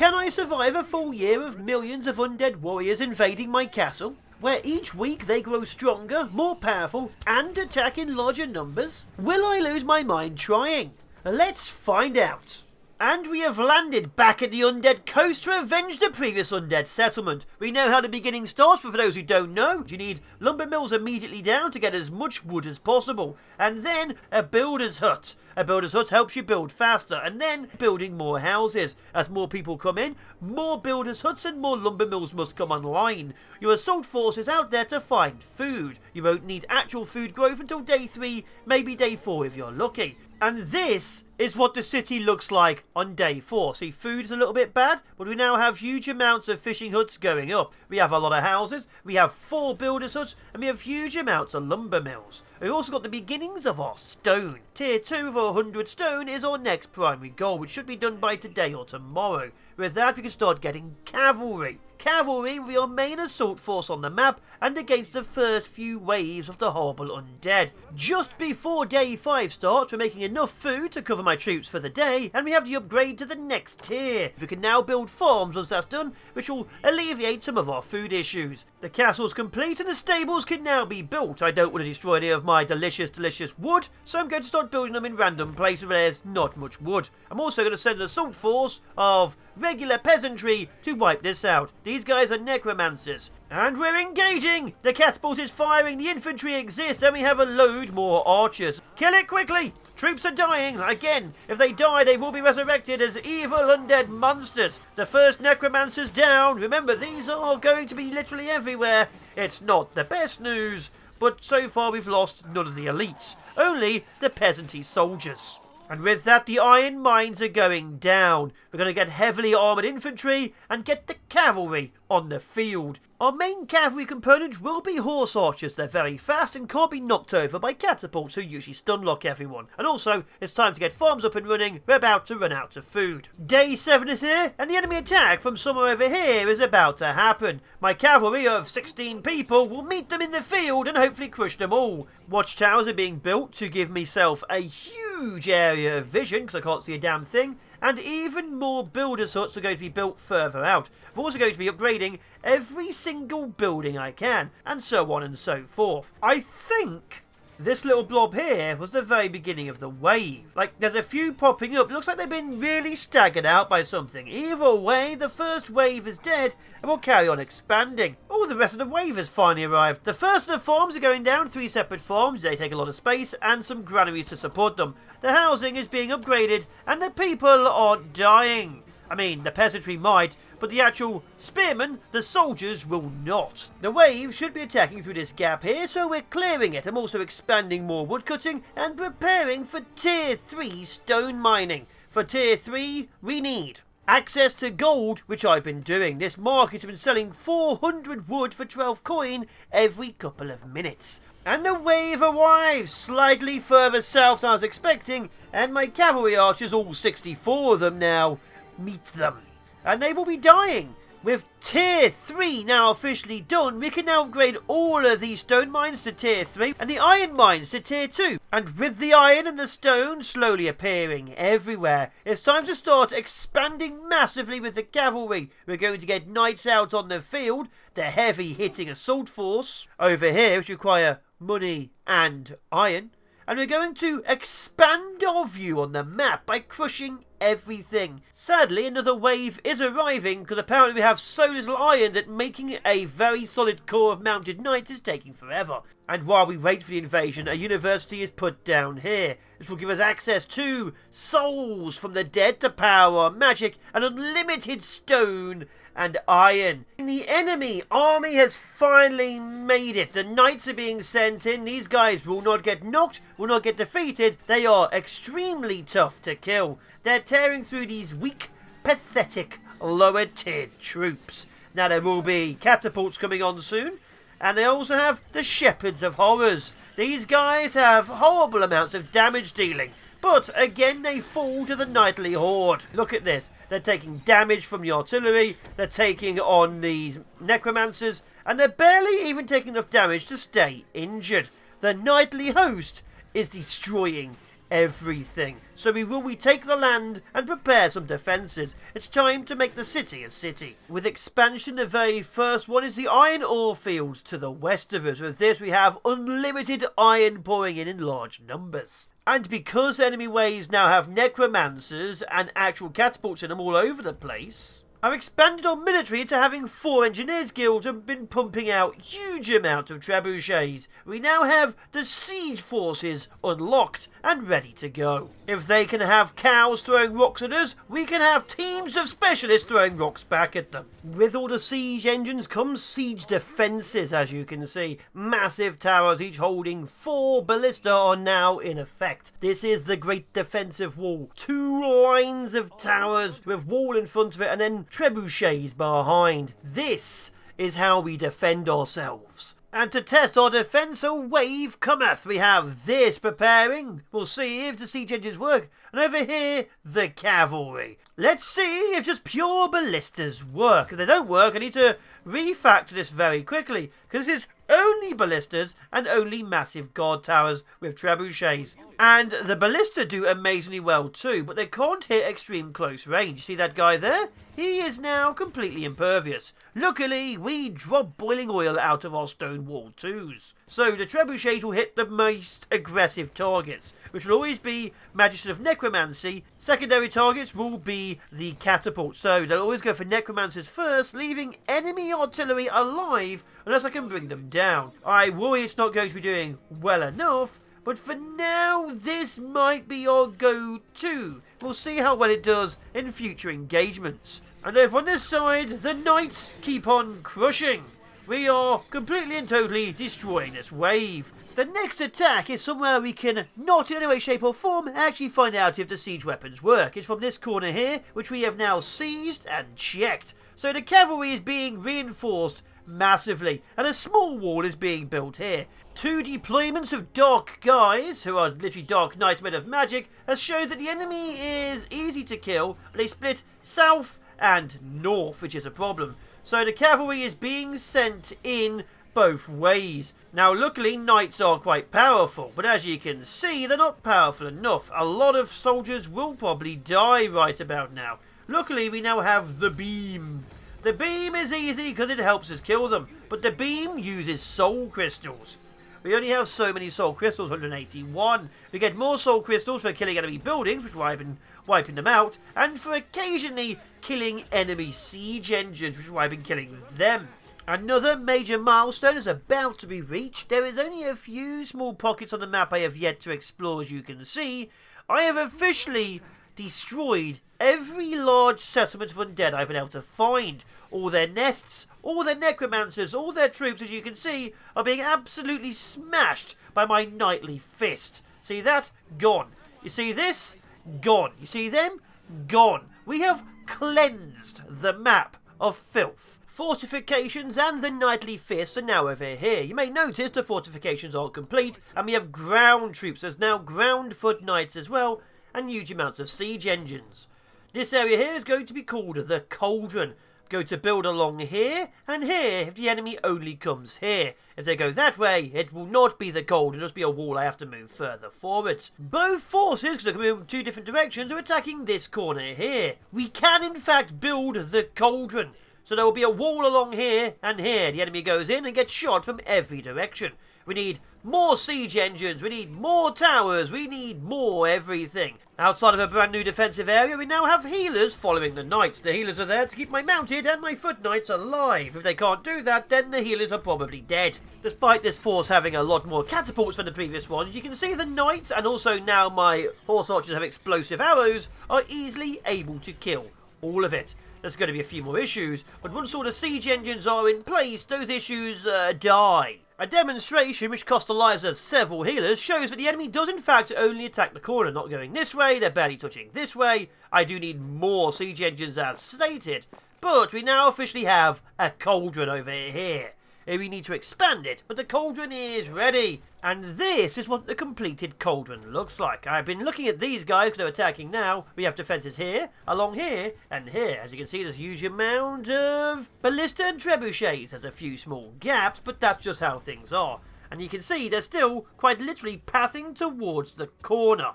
Can I survive a full year of millions of undead warriors invading my castle, where each week they grow stronger, more powerful, and attack in larger numbers? Will I lose my mind trying? Let's find out. And we have landed back at the Undead coast to avenge the previous Undead settlement. We know how the beginning starts, but for those who don't know, you need lumber mills immediately down to get as much wood as possible. And then a builder's hut. A builder's hut helps you build faster, and then building more houses. As more people come in, more builder's huts and more lumber mills must come online. Your assault force is out there to find food. You won't need actual food growth until day 3, maybe day 4 if you're lucky. And this is what the city looks like on day 4. See, food is a little bit bad, but we now have huge amounts of fishing huts going up. We have a lot of houses, we have 4 builders huts, and we have huge amounts of lumber mills. We've also got the beginnings of our stone. Tier 2 of 100 stone is our next primary goal, which should be done by today or tomorrow. With that, we can start getting cavalry. Cavalry will be our main assault force on the map and against the first few waves of the horrible undead. Just before day 5 starts, we're making enough food to cover my troops for the day, and we have the upgrade to the next tier. We can now build farms once that's done, which will alleviate some of our food issues. The castle's complete and the stables can now be built. I don't want to destroy any of my delicious wood, so I'm going to start building them in random places where there's not much wood. I'm also going to send an assault force of regular peasantry to wipe this out. These guys are necromancers. And we're engaging! The catapult is firing, the infantry exists, and we have a load more archers. Kill it quickly! Troops are dying. Again, if they die, they will be resurrected as evil undead monsters. The first necromancer's down. Remember, these are going to be literally everywhere. It's not the best news, but so far we've lost none of the elites. Only the peasanty soldiers. And with that, the iron mines are going down. We're going to get heavily armoured infantry and get the cavalry on the field. Our main cavalry component will be horse archers. They're very fast and can't be knocked over by catapults who usually stunlock everyone. And also, it's time to get farms up and running. We're about to run out of food. Day 7 is here, and the enemy attack from somewhere over here is about to happen. My cavalry of 16 people will meet them in the field and hopefully crush them all. Watchtowers are being built to give myself a huge area of vision, because I can't see a damn thing. And even more builders' huts are going to be built further out. I'm also going to be upgrading every single building I can, and so on and so forth. I think this little blob here was the very beginning of the wave. Like, there's a few popping up. It looks like they've been really staggered out by something. Either way, the first wave is dead, and we'll carry on expanding. Oh, the rest of the wave has finally arrived. The first of the farms are going down, 3 separate farms. They take a lot of space, and some granaries to support them. The housing is being upgraded, and the people aren't dying. I mean, the peasantry might, but the actual spearmen, the soldiers, will not. The wave should be attacking through this gap here, so we're clearing it. I'm also expanding more woodcutting and preparing for Tier 3 stone mining. For Tier 3, we need access to gold, which I've been doing. This market has been selling 400 wood for 12 coin every couple of minutes. And the wave arrives slightly further south than I was expecting, and my cavalry archers, all 64 of them now, meet them. And they will be dying. With Tier 3 now officially done, we can now upgrade all of these stone mines to Tier 3 and the iron mines to Tier 2. And with the iron and the stone slowly appearing everywhere, it's time to start expanding massively with the cavalry. We're going to get knights out on the field, the heavy hitting assault force over here, which require money and iron. And we're going to expand our view on the map by crushing everything. Sadly, another wave is arriving because apparently we have so little iron that making a very solid core of mounted knights is taking forever. And while we wait for the invasion, a university is put down here. This will give us access to souls from the dead to power, magic, and unlimited stone and iron. The enemy army has finally made it. The knights are being sent in. These guys will not get knocked, will not get defeated. They are extremely tough to kill. They're tearing through these weak, pathetic, lower-tiered troops. Now there will be catapults coming on soon. And they also have the Shepherds of Horrors. These guys have horrible amounts of damage dealing. But again, they fall to the knightly horde. Look at this. They're taking damage from the artillery. They're taking on these necromancers. And they're barely even taking enough damage to stay injured. The knightly host is destroying everything. So we will retake the land and prepare some defences. It's time to make the city a city. With expansion, the very first one is the iron ore fields to the west of us. With this we have unlimited iron pouring in large numbers. And because enemy waves now have necromancers and actual catapults in them all over the place, I've expanded our military to having 4 engineers guilds and been pumping out huge amounts of trebuchets. We now have the siege forces unlocked and ready to go. If they can have cows throwing rocks at us, we can have teams of specialists throwing rocks back at them. With all the siege engines comes siege defences, as you can see. Massive towers, each holding 4 ballista, are now in effect. This is the Great Defensive Wall. 2 lines of towers with wall in front of it and then trebuchets behind. This is how we defend ourselves. And to test our defence, a wave cometh. We have this preparing. We'll see if the siege engines work. And over here, the cavalry. Let's see if just pure ballistas work. If they don't work, I need to refactor this very quickly, because this is only ballistas and only massive guard towers with trebuchets. And the ballista do amazingly well too, but they can't hit extreme close range. See that guy there? He is now completely impervious. Luckily, we drop boiling oil out of our stone wall twos. So the trebuchet will hit the most aggressive targets, which will always be Magister of Necromancy. Secondary targets will be the catapult. So they'll always go for necromancers first, leaving enemy artillery alive unless I can bring them down. I worry it's not going to be doing well enough, but for now, this might be our go-to. We'll see how well it does in future engagements. And over on this side, the knights keep on crushing. We are completely and totally destroying this wave. The next attack is somewhere we can, not in any way, shape or form, actually find out if the siege weapons work. It's from this corner here, which we have now seized and checked. So the cavalry is being reinforced massively, and a small wall is being built here. 2 deployments of dark guys, who are literally dark knights made of magic, has shown that the enemy is easy to kill, but they split south and north, which is a problem. So the cavalry is being sent in both ways. Now luckily knights are quite powerful, but as you can see they're not powerful enough. A lot of soldiers will probably die right about now. Luckily we now have the beam. The beam is easy because it helps us kill them, but the beam uses soul crystals. We only have so many soul crystals, 181. We get more soul crystals for killing enemy buildings, which is why I've been wiping them out, and for occasionally killing enemy siege engines, which is why I've been killing them. Another major milestone is about to be reached. There is only a few small pockets on the map I have yet to explore, as you can see. I have officially destroyed every large settlement of undead I've been able to find. All their nests, all their necromancers, all their troops, as you can see, are being absolutely smashed by my knightly fist. See that? Gone. You see this? Gone. You see them? Gone. We have cleansed the map of filth. Fortifications and the knightly fist are now over here. You may notice the fortifications are complete, and we have ground troops. There's now ground foot knights as well, and huge amounts of siege engines. This area here is going to be called the cauldron. I'm going to build along here and here if the enemy only comes here. If they go that way, it will not be the cauldron, it'll just be a wall I have to move further forward. Both forces, because they're coming in 2 different directions, are attacking this corner here. We can in fact build the cauldron. So there will be a wall along here and here. The enemy goes in and gets shot from every direction. We need more siege engines, we need more towers, we need more everything. Outside of a brand new defensive area, we now have healers following the knights. The healers are there to keep my mounted and my foot knights alive. If they can't do that, then the healers are probably dead. Despite this force having a lot more catapults than the previous ones, you can see the knights and also now my horse archers have explosive arrows are easily able to kill all of it. There's going to be a few more issues, but once all the siege engines are in place, those issues die. A demonstration which cost the lives of several healers shows that the enemy does in fact only attack the corner, not going this way, they're barely touching this way. I do need more siege engines as stated, but we now officially have a cauldron over here. We need to expand it, but the cauldron is ready. And this is what the completed cauldron looks like. I've been looking at these guys because they're attacking now. We have defences here, along here, and here. As you can see, there's a huge amount of ballista and trebuchets. There's a few small gaps, but that's just how things are. And you can see they're still quite literally pathing towards the corner.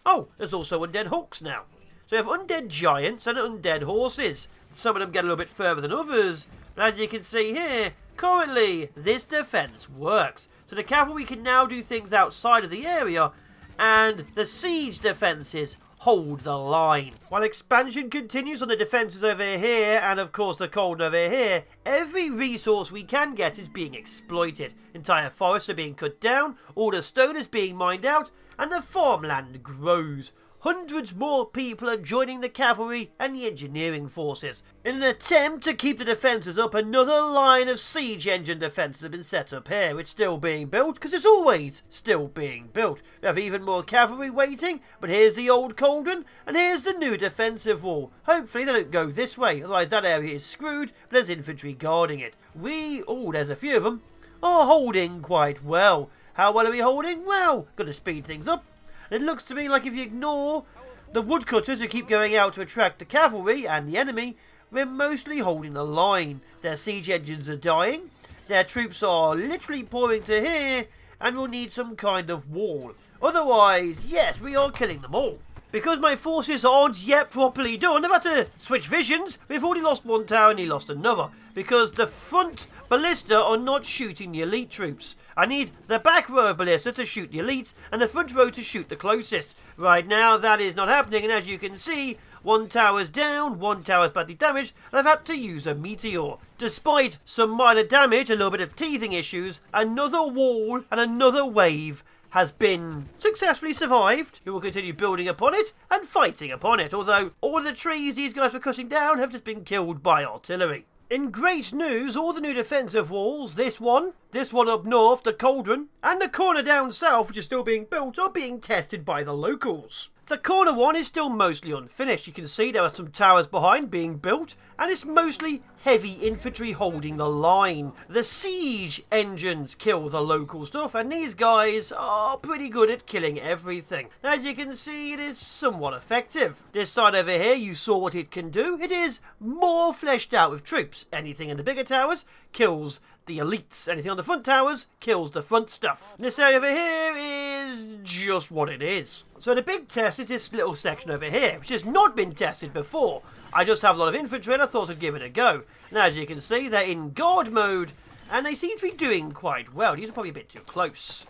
Oh, there's also undead hooks now. So we have undead giants and undead horses. Some of them get a little bit further than others, but as you can see here, currently this defense works. So the cavalry can now do things outside of the area, and the siege defenses hold the line. While expansion continues on the defenses over here, and of course the cauldron over here, every resource we can get is being exploited. Entire forests are being cut down, all the stone is being mined out, and the farmland grows. Hundreds more people are joining the cavalry and the engineering forces. In an attempt to keep the defences up, another line of siege engine defences have been set up here. It's still being built, because it's always still being built. We have even more cavalry waiting, but here's the old cauldron, and here's the new defensive wall. Hopefully they don't go this way, otherwise that area is screwed, but there's infantry guarding it. There's a few of them, are holding quite well. How well are we holding? Well, got to speed things up. It looks to me like if you ignore the woodcutters who keep going out to attract the cavalry and the enemy, we're mostly holding the line. Their siege engines are dying, their troops are literally pouring to here, and we'll need some kind of wall. Otherwise, yes, we are killing them all. Because my forces aren't yet properly done, I've had to switch visions. We've already lost one tower and he lost another. Because the front ballista are not shooting the elite troops. I need the back row of ballista to shoot the elites and the front row to shoot the closest. Right now that is not happening, and as you can see, one tower's down, one tower's badly damaged, and I've had to use a meteor. Despite some minor damage, a little bit of teething issues, another wall and another wave has been successfully survived. We will continue building upon it and fighting upon it, although all of the trees these guys were cutting down have just been killed by artillery. In great news, all the new defensive walls, this one up north, the cauldron, and the corner down south, which is still being built, are being tested by the locals. The corner one is still mostly unfinished. You can see there are some towers behind being built, and it's mostly heavy infantry holding the line. The siege engines kill the local stuff, and these guys are pretty good at killing everything. As you can see, it is somewhat effective. This side over here, you saw what it can do. It is more fleshed out with troops. Anything in the bigger towers kills the elites. Anything on the front towers kills the front stuff. And this area over here is just what it is. So the big test is this little section over here, which has not been tested before. I just have a lot of infantry and I thought I'd give it a go. And as you can see, they're in guard mode and they seem to be doing quite well. These are probably a bit too close.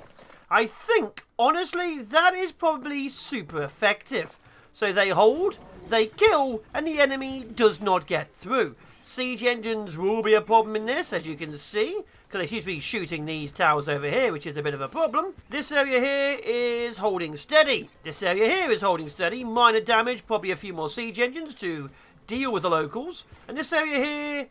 I think, honestly, that is probably super effective. So they hold, they kill, and the enemy does not get through. Siege engines will be a problem in this, as you can see, because they seem to be shooting these towers over here, which is a bit of a problem. This area here is holding steady. This area here is holding steady. Minor damage, probably a few more siege engines to deal with the locals. And this area here,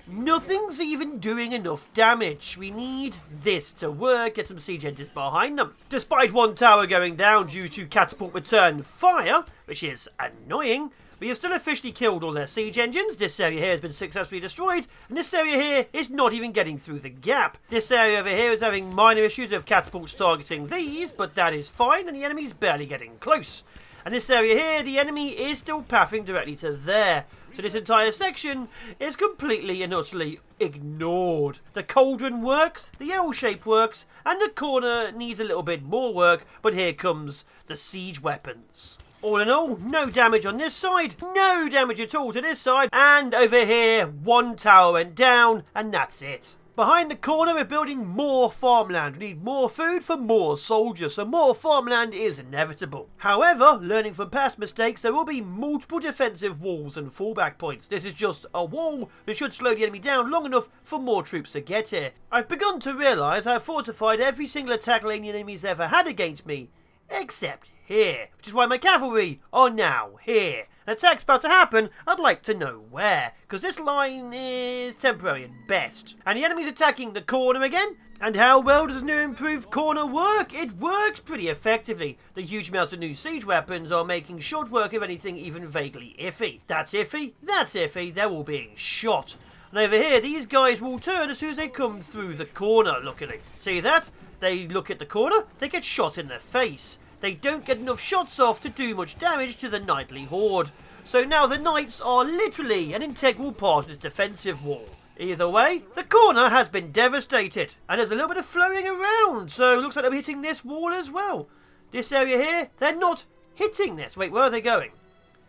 nothing's even doing enough damage. We need this to work, get some siege engines behind them. Despite one tower going down due to catapult return fire, which is annoying, we have still officially killed all their siege engines. This area here has been successfully destroyed, and this area here is not even getting through the gap. This area over here is having minor issues of catapults targeting these, but that is fine, and the enemy's barely getting close. And this area here, the enemy is still pathing directly to there. So this entire section is completely and utterly ignored. The cauldron works, the L shape works, and the corner needs a little bit more work, but here comes the siege weapons. All in all, no damage on this side, no damage at all to this side, and over here, one tower went down, and that's it. Behind the corner, we're building more farmland. We need more food for more soldiers, so more farmland is inevitable. However, learning from past mistakes, there will be multiple defensive walls and fallback points. This is just a wall that should slow the enemy down long enough for more troops to get here. I've begun to realise I've fortified every single attack lane the enemy's ever had against me, except here, which is why my cavalry are now here. An attack's about to happen, I'd like to know where, because this line is temporary at best. And the enemy's attacking the corner again. And how well does new improved corner work? It works pretty effectively. The huge amounts of new siege weapons are making short work of anything even vaguely iffy. That's iffy, they're all being shot. And over here, these guys will turn as soon as they come through the corner, luckily. See that? They look at the corner, they get shot in the face. They don't get enough shots off to do much damage to the knightly horde. So now the knights are literally an integral part of this defensive wall. Either way, the corner has been devastated. And there's a little bit of flowing around, so it looks like they'll be hitting this wall as well. This area here, they're not hitting this. Wait, where are they going?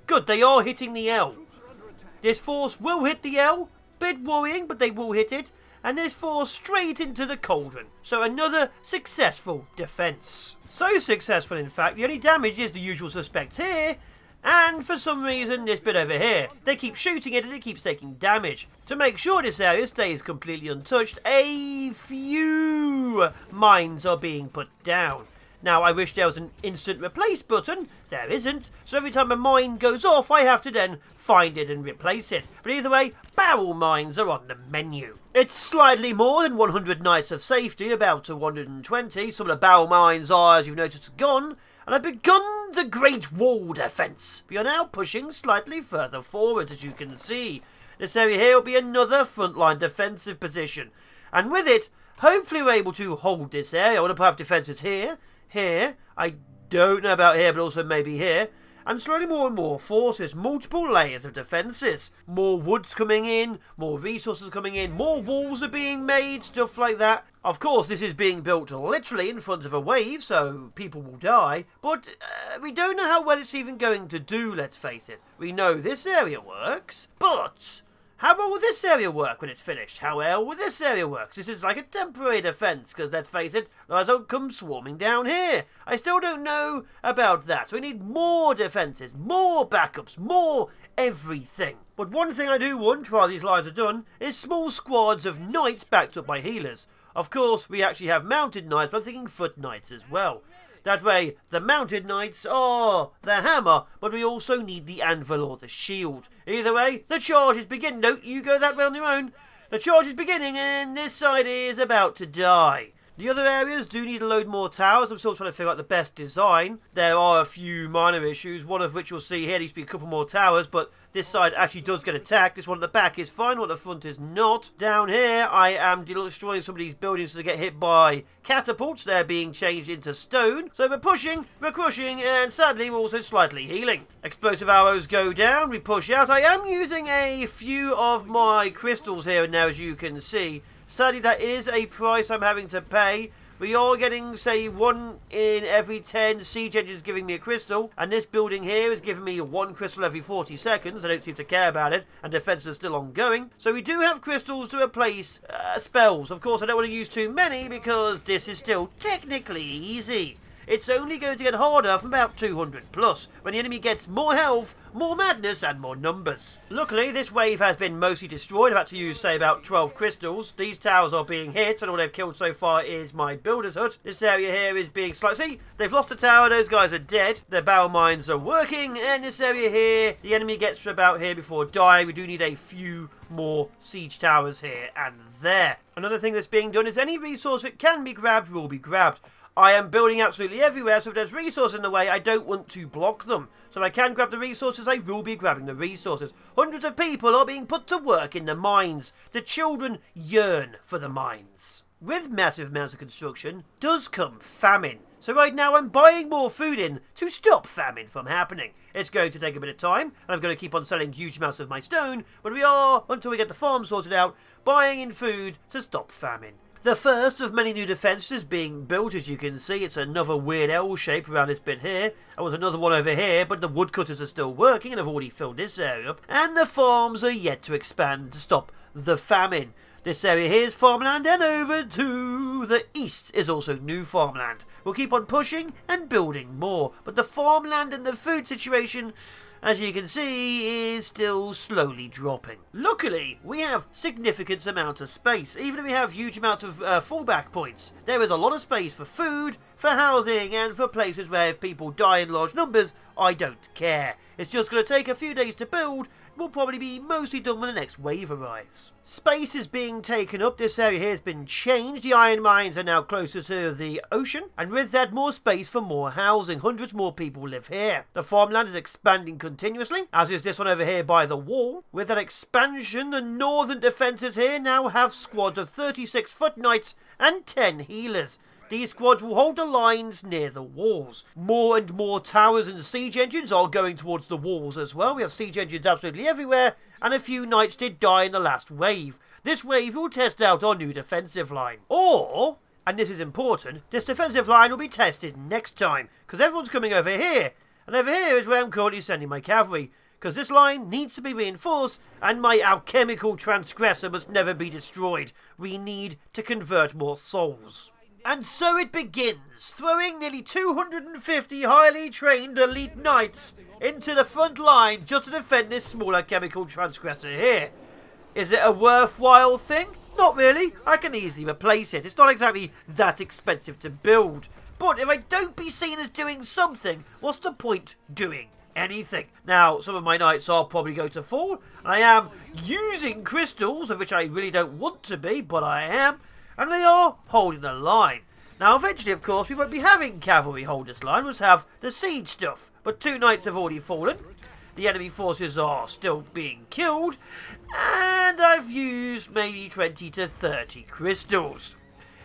Good, they are hitting the L. This force will hit the L. Bit worrying, but they will hit it. And this force straight into the cauldron. So another successful defence. So successful, in fact, the only damage is the usual suspects here. And for some reason, this bit over here. They keep shooting it and it keeps taking damage. To make sure this area stays completely untouched, a few mines are being put down. Now, I wish there was an instant replace button. There isn't. So every time a mine goes off, I have to then find it and replace it. But either way, barrel mines are on the menu. It's slightly more than 100 nights of safety, about 120. Some of the barrel mines are, as you've noticed, gone. And I've begun the Great Wall defence. We are now pushing slightly further forward, as you can see. This area here will be another frontline defensive position. And with it, hopefully we're able to hold this area. I want to have defences here. Here, I don't know about here, but also maybe here, and slowly more and more forces, multiple layers of defences. More woods coming in, more resources coming in, more walls are being made, stuff like that. Of course, this is being built literally in front of a wave, so people will die, but we don't know how well it's even going to do, let's face it. We know this area works, but how well will this area work when it's finished? How well will this area work? This is like a temporary defence, because let's face it, guys don't come swarming down here. I still don't know about that. We need more defences, more backups, more everything. But one thing I do want, while these lines are done, is small squads of knights backed up by healers. Of course, we actually have mounted knights, but I'm thinking foot knights as well. That way, the mounted knights are the hammer, but we also need the anvil or the shield. Either way, the charge is beginning. No, you go that way on your own. The charge is beginning, and this side is about to die. The other areas do need a load more towers. I'm still trying to figure out the best design. There are a few minor issues, one of which you'll see here needs to be a couple more towers, but this side actually does get attacked. This one at the back is fine, one at the front is not. Down here, I am destroying some of these buildings to get hit by catapults. They're being changed into stone. So we're pushing, we're crushing, and sadly we're also slightly healing. Explosive arrows go down, we push out. I am using a few of my crystals here and now, as you can see. Sadly, that is a price I'm having to pay. We are getting, say, 1 in every 10 siege engines giving me a crystal. And this building here is giving me 1 crystal every 40 seconds. I don't seem to care about it. And defense is still ongoing. So we do have crystals to replace spells. Of course, I don't want to use too many because this is still technically easy. It's only going to get harder from about 200 plus, when the enemy gets more health, more madness, and more numbers. Luckily, this wave has been mostly destroyed. I've had to use, say, about 12 crystals. These towers are being hit, and all they've killed so far is my builder's hut. This area here is being slightly... See, they've lost a tower, those guys are dead. Their barrel mines are working, and this area here, the enemy gets to about here before dying. We do need a few more siege towers here and there. Another thing that's being done is any resource that can be grabbed will be grabbed. I am building absolutely everywhere, so if there's resources in the way, I don't want to block them. So if I can grab the resources, I will be grabbing the resources. Hundreds of people are being put to work in the mines. The children yearn for the mines. With massive amounts of construction does come famine. So right now I'm buying more food in to stop famine from happening. It's going to take a bit of time, and I'm going to keep on selling huge amounts of my stone, but we are, until we get the farm sorted out, buying in food to stop famine. The first of many new defences being built, as you can see. It's another weird L shape around this bit here. There was another one over here, but the woodcutters are still working, and I've already filled this area up. And the farms are yet to expand to stop the famine. This area here is farmland, and over to the east is also new farmland. We'll keep on pushing and building more, but the farmland and the food situation, as you can see, is still slowly dropping. Luckily, we have significant amounts of space. Even if we have huge amounts of fallback points, there is a lot of space for food, for housing, and for places where if people die in large numbers, I don't care. It's just going to take a few days to build. Will probably be mostly done when the next wave arrives. Space is being taken up. This area here has been changed. The iron mines are now closer to the ocean, and with that more space for more housing. Hundreds more people live here. The farmland is expanding continuously, as is this one over here by the wall. With that expansion, the northern defences here now have squads of 36 foot knights and 10 healers. These squads will hold the lines near the walls. More and more towers and siege engines are going towards the walls as well. We have siege engines absolutely everywhere, and a few knights did die in the last wave. This wave will test out our new defensive line. Or, and this is important, this defensive line will be tested next time, because everyone's coming over here. And And over here is where I'm currently sending my cavalry, because this line needs to be reinforced, and my alchemical transgressor must never be destroyed. We need to convert more souls. And so it begins, throwing nearly 250 highly trained elite knights into the front line just to defend this small alchemical transgressor here. Is it a worthwhile thing? Not really. I can easily replace it. It's not exactly that expensive to build. But if I don't be seen as doing something, what's the point doing anything? Now, some of my knights are probably going to fall, and I am using crystals, of which I really don't want to be, but I am, and they are holding the line. Now, eventually, of course, we won't be having cavalry hold this line, we'll have the siege stuff, but 2 knights have already fallen. The enemy forces are still being killed, and I've used maybe 20 to 30 crystals.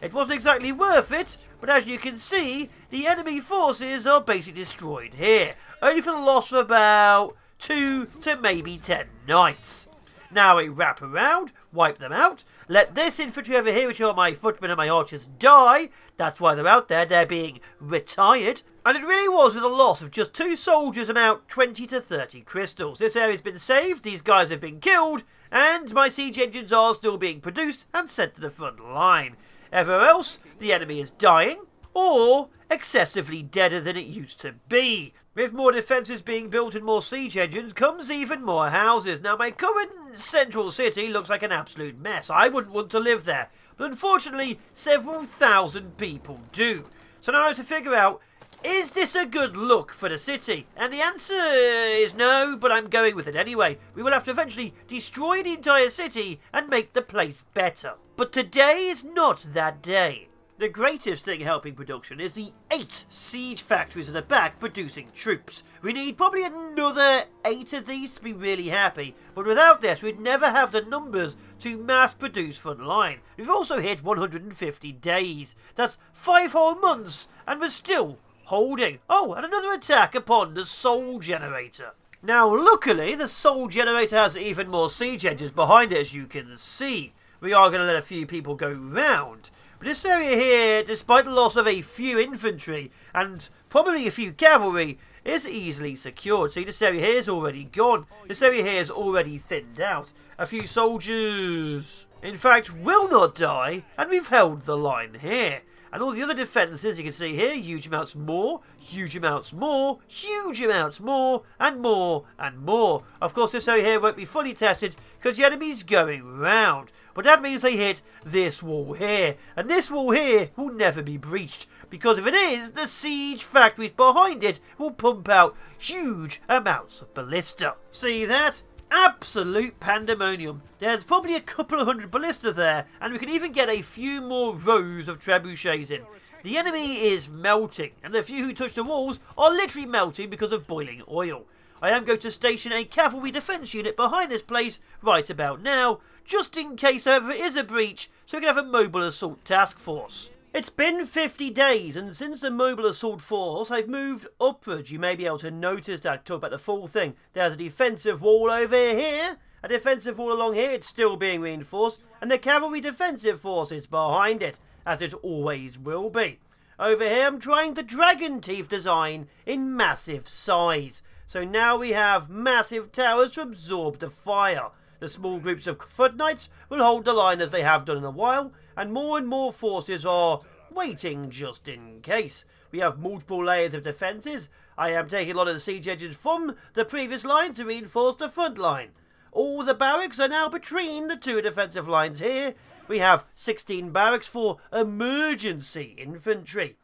It wasn't exactly worth it, but as you can see, the enemy forces are basically destroyed here, only for the loss of about 2 to maybe 10 knights. Now we wrap around, wipe them out, let this infantry over here, which are my footmen and my archers, die. That's why they're out there, they're being retired. And it really was with a loss of just 2 soldiers and about 20 to 30 crystals. This area's been saved, these guys have been killed, and my siege engines are still being produced and sent to the front line. Everywhere else, the enemy is dying, or excessively deader than it used to be. With more defences being built and more siege engines comes even more houses. Now my current central city looks like an absolute mess. I wouldn't want to live there, but unfortunately several thousand people do. So now I have to figure out, is this a good look for the city? And the answer is no, but I'm going with it anyway. We will have to eventually destroy the entire city and make the place better. But today is not that day. The greatest thing helping production is the 8 siege factories at the back producing troops. We need probably another 8 of these to be really happy, but without this we'd never have the numbers to mass produce front line. We've also hit 150 days. That's 5 whole months, and we're still holding. Oh, and another attack upon the soul generator. Now luckily the soul generator has even more siege engines behind it, as you can see. We are going to let a few people go round. But this area here, despite the loss of a few infantry and probably a few cavalry, is easily secured. See, this area here is already gone. This area here is already thinned out. A few soldiers, in fact, will not die, and we've held the line here. And all the other defences you can see here, huge amounts more, huge amounts more, huge amounts more, and more and more. Of course, this area here won't be fully tested because the enemy's going round. But that means they hit this wall here. And this wall here will never be breached. Because if it is, the siege factories behind it will pump out huge amounts of ballista. See that? Absolute pandemonium. There's probably a couple of 100 ballista there, and we can even get a few more rows of trebuchets in. The enemy is melting, and the few who touch the walls are literally melting because of boiling oil. I am going to station a cavalry defence unit behind this place right about now, just in case there ever is a breach, so we can have a mobile assault task force. It's been 50 days, and since the mobile assault force, I've moved upwards. You may be able to notice that. Talk about the full thing. There's a defensive wall over here, a defensive wall along here. It's still being reinforced, and the cavalry defensive force is behind it, as it always will be. Over here, I'm trying the dragon teeth design in massive size. So now we have massive towers to absorb the fire. The small groups of foot knights will hold the line as they have done in a while, and more forces are waiting just in case. We have multiple layers of defences. I am taking a lot of the siege engines from the previous line to reinforce the front line. All the barracks are now between the 2 defensive lines here. We have 16 barracks for emergency infantry.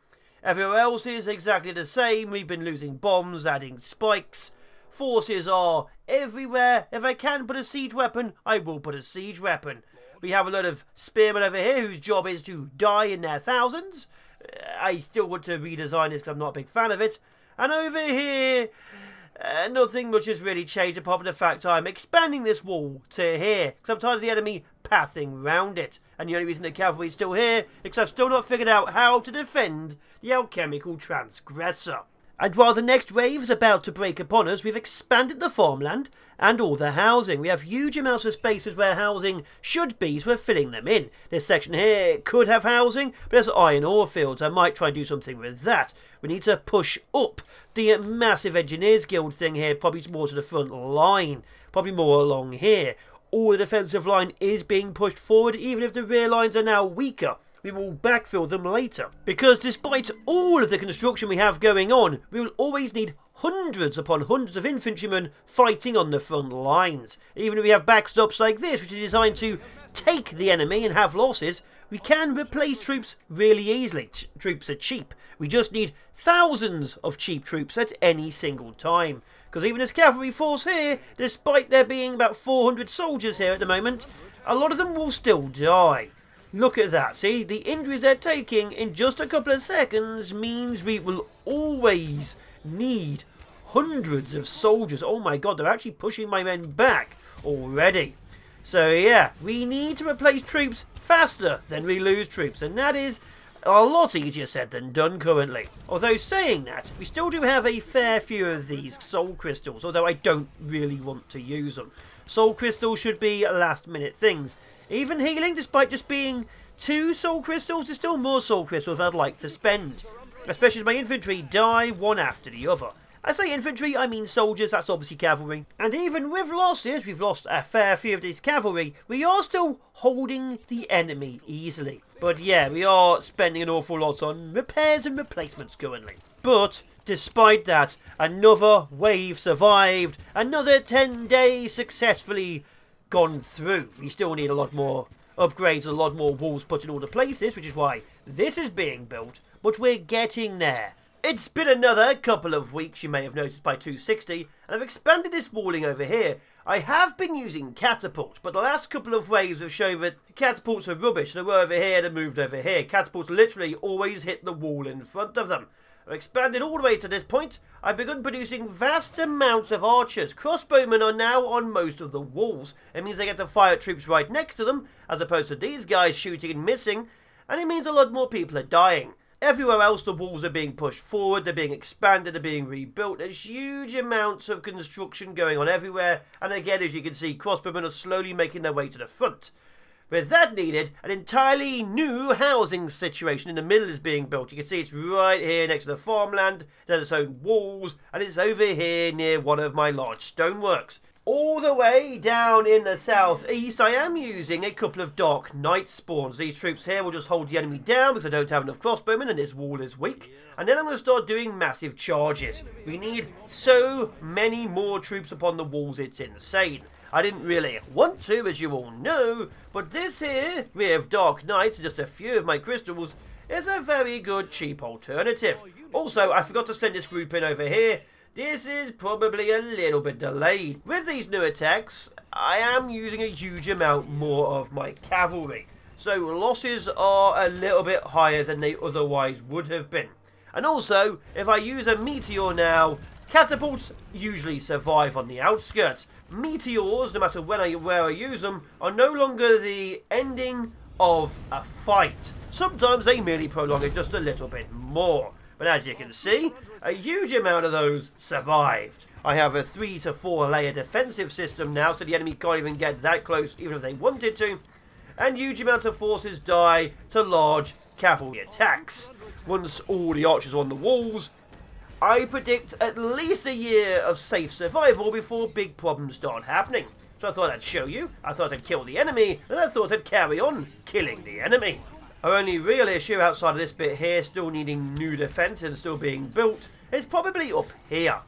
Everywhere else is exactly the same. We've been losing bombs, adding spikes. Forces are everywhere. If I can put a siege weapon, I will put a siege weapon. We have a lot of spearmen over here whose job is to die in their thousands. I still want to redesign this because I'm not a big fan of it. And over here, nothing much has really changed apart from the fact I'm expanding this wall to here because I'm tired of the enemy pathing round it. And the only reason the cavalry is still here is because I've still not figured out how to defend the alchemical transgressor. And while the next wave is about to break upon us, we've expanded the farmland and all the housing. We have huge amounts of spaces where housing should be, so we're filling them in. This section here could have housing, but there's iron ore fields. I might try and do something with that. We need to push up. The massive engineers guild thing here, probably more to the front line, probably more along here. All the defensive line is being pushed forward, even if the rear lines are now weaker. We will backfill them later. Because despite all of the construction we have going on, we will always need hundreds upon hundreds of infantrymen fighting on the front lines. Even if we have backstops like this, which is designed to take the enemy and have losses, we can replace troops really easily. Troops are cheap. We just need thousands of cheap troops at any single time. Because even as cavalry force here, despite there being about 400 soldiers here at the moment, a lot of them will still die. Look at that, see? The injuries they're taking in just a couple of seconds means we will always need hundreds of soldiers. Oh my god, they're actually pushing my men back already. So yeah, we need to replace troops faster than we lose troops, and that is a lot easier said than done currently. Although saying that, we still do have a fair few of these soul crystals, although I don't really want to use them. Soul crystals should be last minute things. Even healing, despite just being 2 soul crystals, there's still more soul crystals I'd like to spend. Especially as my infantry die one after the other. I say infantry, I mean soldiers, that's obviously cavalry. And even with losses, we've lost a fair few of these cavalry, we are still holding the enemy easily. But yeah, we are spending an awful lot on repairs and replacements currently. But despite that, another wave survived, another 10 days successfully gone through. We still need a lot more upgrades, a lot more walls put in all the places, which is why this is being built, but we're getting there. It's been another couple of weeks, you may have noticed by 260, and I've expanded this walling over here. I have been using catapults, but the last couple of waves have shown that catapults are rubbish. They were over here, they moved over here. Catapults literally always hit the wall in front of them. I've expanded all the way to this point. I've begun producing vast amounts of archers. Crossbowmen are now on most of the walls. It means they get to fire at troops right next to them, as opposed to these guys shooting and missing. And it means a lot more people are dying. Everywhere else, the walls are being pushed forward, they're being expanded, they're being rebuilt. There's huge amounts of construction going on everywhere. And again, as you can see, crossbowmen are slowly making their way to the front. With that needed, an entirely new housing situation in the middle is being built. You can see it's right here next to the farmland. It has its own walls, and it's over here near one of my large stoneworks. All the way down in the southeast, I am using a couple of Dark Knight spawns. These troops here will just hold the enemy down because I don't have enough crossbowmen and this wall is weak. And then I'm going to start doing massive charges. We need so many more troops upon the walls, it's insane. I didn't really want to, as you all know, but this here, with Dark Knights and just a few of my crystals, is a very good cheap alternative. Also, I forgot to send this group in over here. This is probably a little bit delayed. With these new attacks, I am using a huge amount more of my cavalry. So losses are a little bit higher than they otherwise would have been. And also, if I use a meteor now, catapults usually survive on the outskirts. Meteors, no matter where I use them, are no longer the ending of a fight. Sometimes they merely prolong it just a little bit more. But as you can see, a huge amount of those survived. I have a 3 to 4 layer defensive system now, so the enemy can't even get that close even if they wanted to. And huge amounts of forces die to large cavalry attacks. Once all the archers are on the walls, I predict at least a year of safe survival before big problems start happening. So I thought I'd show you, I thought I'd kill the enemy, and I thought I'd carry on killing the enemy. Our only real issue outside of this bit here, still needing new defence and still being built, is probably up here.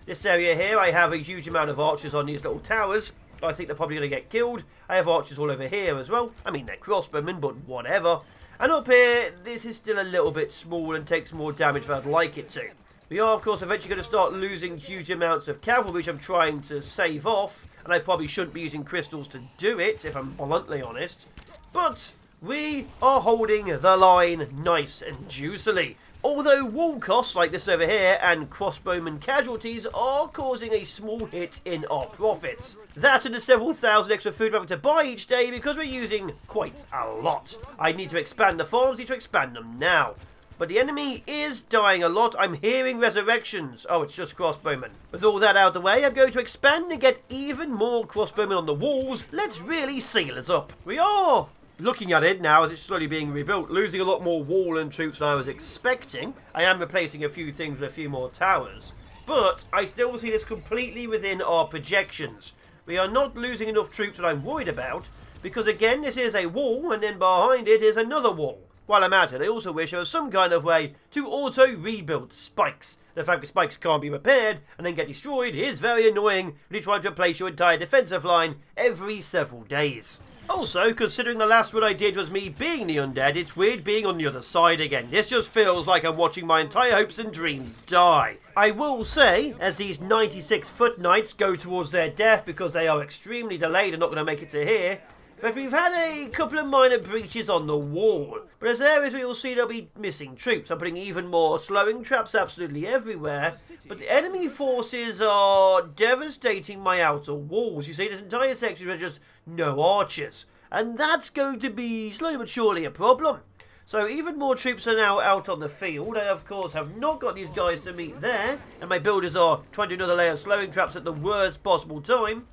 This area here, I have a huge amount of archers on these little towers. I think they're probably going to get killed. I have archers all over here as well. I mean, they're crossbowmen, but whatever. And up here, this is still a little bit small and takes more damage than I'd like it to. We are, of course, eventually going to start losing huge amounts of cavalry, which I'm trying to save off. And I probably shouldn't be using crystals to do it, if I'm bluntly honest. But we are holding the line nice and juicily. Although wall costs like this over here and crossbowman casualties are causing a small hit in our profits. That and the several thousand extra food we're having to buy each day because we're using quite a lot. I need to expand the farms, need to expand them now. But the enemy is dying a lot. I'm hearing resurrections. Oh, it's just crossbowmen. With all that out of the way, I'm going to expand and get even more crossbowmen on the walls. Let's really seal us up. We are looking at it now as it's slowly being rebuilt, losing a lot more wall and troops than I was expecting. I am replacing a few things with a few more towers. But I still see this completely within our projections. We are not losing enough troops that I'm worried about, because again, this is a wall, and then behind it is another wall. While I'm at it, I also wish there was some kind of way to auto-rebuild spikes. The fact that spikes can't be repaired and then get destroyed is very annoying when you try to replace your entire defensive line every several days. Also, considering the last one I did was me being the undead, it's weird being on the other side again. This just feels like I'm watching my entire hopes and dreams die. I will say, as these 96 foot knights go towards their death because they are extremely delayed and not going to make it to here, but we've had a couple of minor breaches on the wall. But as areas where you'll see there'll be missing troops. I'm putting even more slowing traps absolutely everywhere. But the enemy forces are devastating my outer walls. You see, this entire section is just no archers. And that's going to be slowly but surely a problem. So even more troops are now out on the field. I, of course, have not got these guys to meet there. And my builders are trying to do another layer of slowing traps at the worst possible time.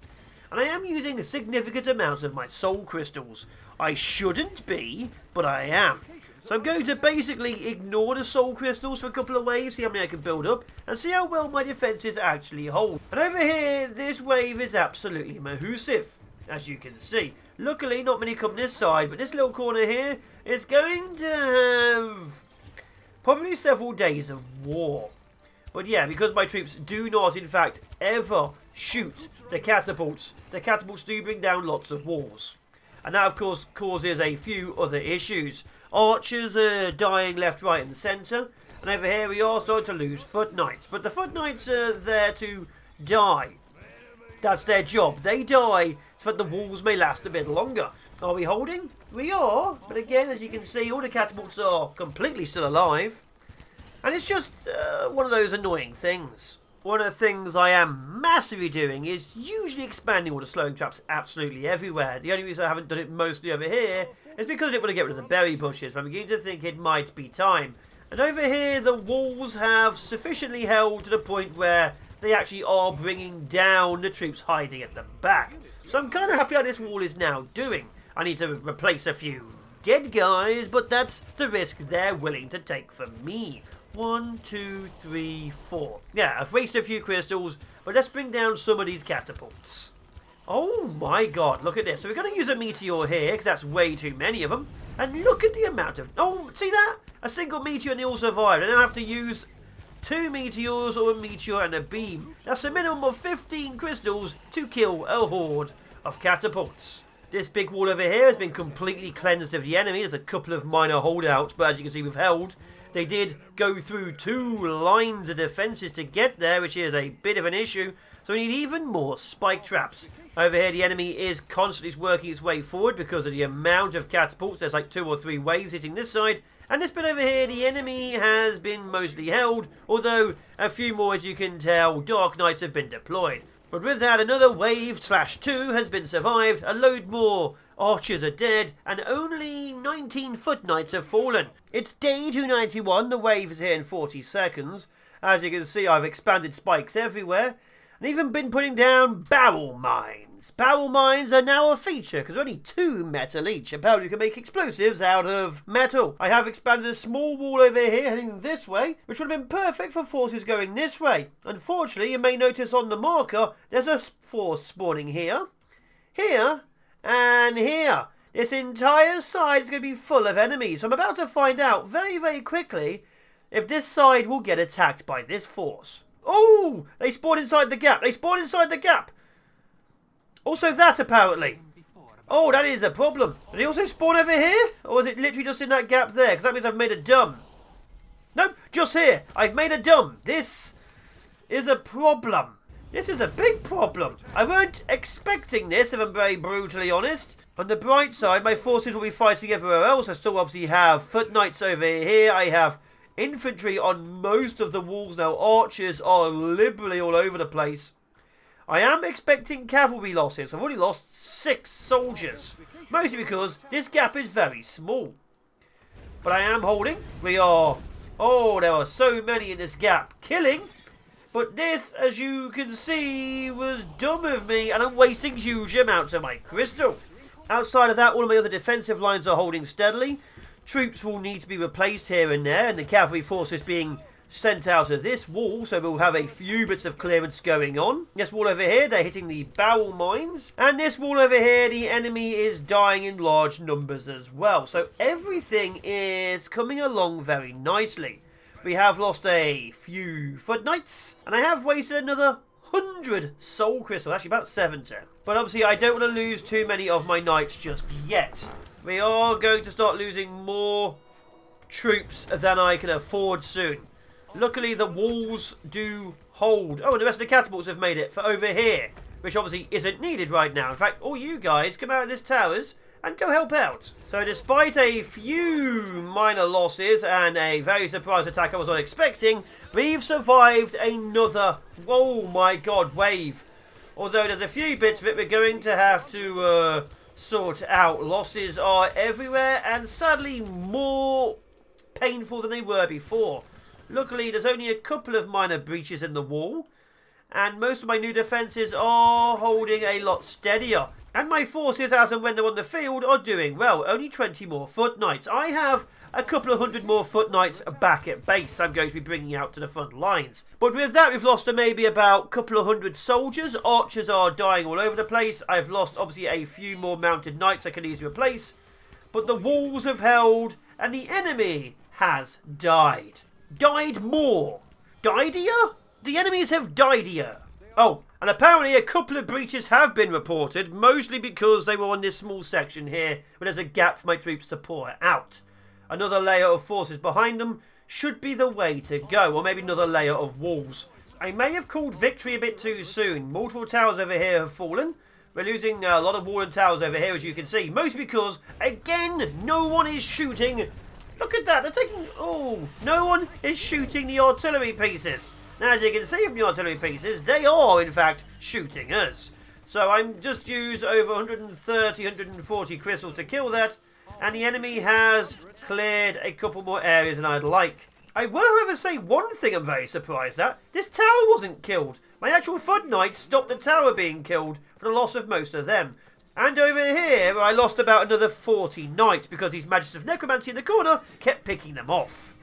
And I am using a significant amount of my soul crystals. I shouldn't be, but I am. So I'm going to basically ignore the soul crystals for a couple of waves, see how many I can build up, and see how well my defences actually hold. And over here, this wave is absolutely mahoosive, as you can see. Luckily, not many come this side, but this little corner here is going to have probably several days of war. But yeah, because my troops do not, in fact, ever shoot the catapults do bring down lots of walls. And that, of course, causes a few other issues. Archers are dying left, right and centre. And over here we are starting to lose foot knights. But the foot knights are there to die. That's their job. They die so that the walls may last a bit longer. Are we holding? We are. But again, as you can see, all the catapults are completely still alive. And it's just one of those annoying things. One of the things I am massively doing is usually expanding all the slowing traps absolutely everywhere. The only reason I haven't done it mostly over here is because I didn't want to get rid of the berry bushes. But I'm beginning to think it might be time. And over here, the walls have sufficiently held to the point where they actually are bringing down the troops hiding at the back. So I'm kind of happy how this wall is now doing. I need to replace a few dead guys, but that's the risk they're willing to take for me. 1, 2, 3, 4. Yeah, I've wasted a few crystals, but let's bring down some of these catapults. Oh my god, look at this. So we're going to use a meteor here, because that's way too many of them. And look at the amount of... Oh, see that? A single meteor and they all survived. I now have to use 2 meteors or a meteor and a beam. That's a minimum of 15 crystals to kill a horde of catapults. This big wall over here has been completely cleansed of the enemy. There's a couple of minor holdouts, but as you can see we've held. They did go through 2 lines of defences to get there, which is a bit of an issue. So we need even more spike traps. Over here, the enemy is constantly working its way forward because of the amount of catapults. There's like 2 or 3 waves hitting this side. And this bit over here, the enemy has been mostly held, although a few more, as you can tell, Dark Knights have been deployed. But with that, another wave /2 has been survived, a load more archers are dead, and only 19 foot knights have fallen. It's day 291, the wave is here in 40 seconds. As you can see, I've expanded spikes everywhere, and even been putting down barrel mines. Barrel mines are now a feature, because only 2 metal each. Apparently you can make explosives out of metal. I have expanded a small wall over here heading this way, which would have been perfect for forces going this way. Unfortunately, you may notice on the marker, there's a force spawning here, here, and here. This entire side is going to be full of enemies. So I'm about to find out very, very quickly if this side will get attacked by this force. Oh, they spawn inside the gap. They spawn inside the gap. Also that, apparently. Oh, that is a problem. Did they also spawn over here? Or is it literally just in that gap there? Because that means I've made a dumb. Nope, just here. I've made a dumb. This is a problem. This is a big problem. I weren't expecting this, if I'm very brutally honest. On the bright side, my forces will be fighting everywhere else. I still obviously have foot knights over here. I have infantry on most of the walls now. Archers are liberally all over the place. I am expecting cavalry losses. I've already lost 6 soldiers. Mostly because this gap is very small. But I am holding. We are Oh, there are so many in this gap. Killing. But this, as you can see, was dumb of me, and I'm wasting huge amounts of my crystal. Outside of that, all of my other defensive lines are holding steadily. Troops will need to be replaced here and there, and the cavalry forces being sent out of this wall, so we'll have a few bits of clearance going on. This wall over here, they're hitting the bowel mines. And this wall over here, the enemy is dying in large numbers as well. So everything is coming along very nicely. We have lost a few foot knights, and I have wasted another 100 soul crystals, actually about 70. But obviously I don't want to lose too many of my knights just yet. We are going to start losing more troops than I can afford soon. Luckily the walls do hold. Oh, and the rest of the catapults have made it for over here, which obviously isn't needed right now. In fact, all you guys come out of this towers and go help out. So despite a few minor losses and a very surprise attack I was not expecting, we've survived another, oh my god, wave. Although there's a few bits of it we're going to have to sort out. Losses are everywhere and sadly more painful than they were before. Luckily there's only a couple of minor breaches in the wall, and most of my new defences are holding a lot steadier. And my forces, as and when they're on the field, are doing well. Only 20 more foot knights. I have a couple of hundred more foot knights back at base I'm going to be bringing out to the front lines. But with that, we've lost maybe about a couple of hundred soldiers. Archers are dying all over the place. I've lost, obviously, a few more mounted knights I can easily replace. But the walls have held, and the enemy has died. Died more. Died-ier? The enemies have died-ier. Oh, and apparently a couple of breaches have been reported, mostly because they were on this small section here, where there's a gap for my troops to pour out. Another layer of forces behind them should be the way to go, or maybe another layer of walls. I may have called victory a bit too soon. Multiple towers over here have fallen. We're losing a lot of wall and towers over here, as you can see, mostly because, again, no one is shooting. Look at that, they're taking... Oh, no one is shooting the artillery pieces. Now, as you can see from the artillery pieces, they are, in fact, shooting us. So I'm just used over 130, 140 crystals to kill that, and the enemy has cleared a couple more areas than I'd like. I will, however, say one thing I'm very surprised at. This tower wasn't killed. My actual foot knights stopped the tower being killed for the loss of most of them. And over here, I lost about another 40 knights because these magists of necromancy in the corner kept picking them off.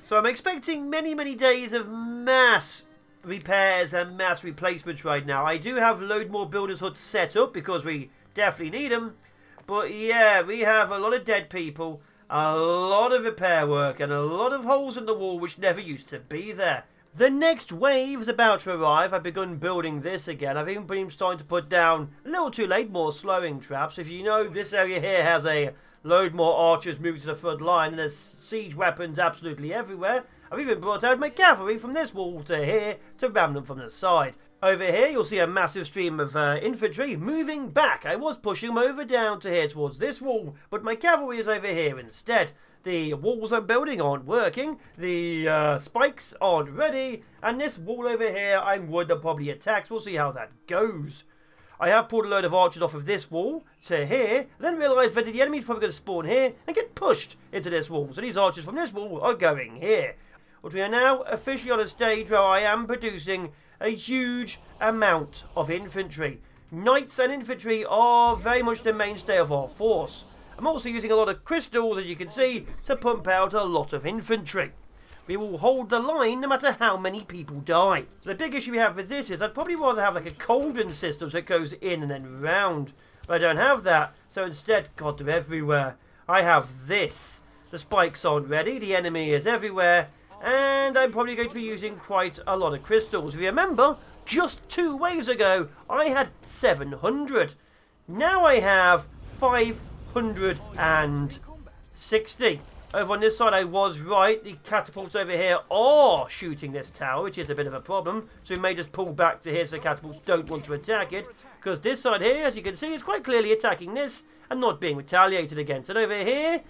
So I'm expecting many, many days of mass repairs and mass replacements right now. I do have a load more builders' huts set up because we definitely need them. But yeah, we have a lot of dead people, a lot of repair work, and a lot of holes in the wall which never used to be there. The next wave is about to arrive. I've begun building this again. I've even been starting to put down, a little too late, more slowing traps. If you know, this area here has a load more archers moving to the front line, and there's siege weapons absolutely everywhere. I've even brought out my cavalry from this wall to here to ram them from the side. Over here, you'll see a massive stream of infantry moving back. I was pushing them over down to here towards this wall, but my cavalry is over here instead. The walls I'm building aren't working, the spikes aren't ready, and this wall over here I'm worried they'll probably attack. We'll see how that goes. I have pulled a load of archers off of this wall to here, then realised that the enemy's probably going to spawn here and get pushed into this wall. So these archers from this wall are going here. But we are now officially on a stage where I am producing a huge amount of infantry. Knights and infantry are very much the mainstay of our force. I'm also using a lot of crystals, as you can see, to pump out a lot of infantry. We will hold the line no matter how many people die. So the big issue we have with this is I'd probably rather have like a cauldron system so it goes in and then round. But I don't have that, so instead, God, they're everywhere. I have this. The spikes aren't ready, the enemy is everywhere, and I'm probably going to be using quite a lot of crystals. If you remember, just 2 waves ago, I had 700. Now I have 560. Over on this side, I was right. The catapults over here are shooting this tower, which is a bit of a problem. So we may just pull back to here so the catapults don't want to attack it. Because this side here, as you can see, is quite clearly attacking this and not being retaliated against. And over here,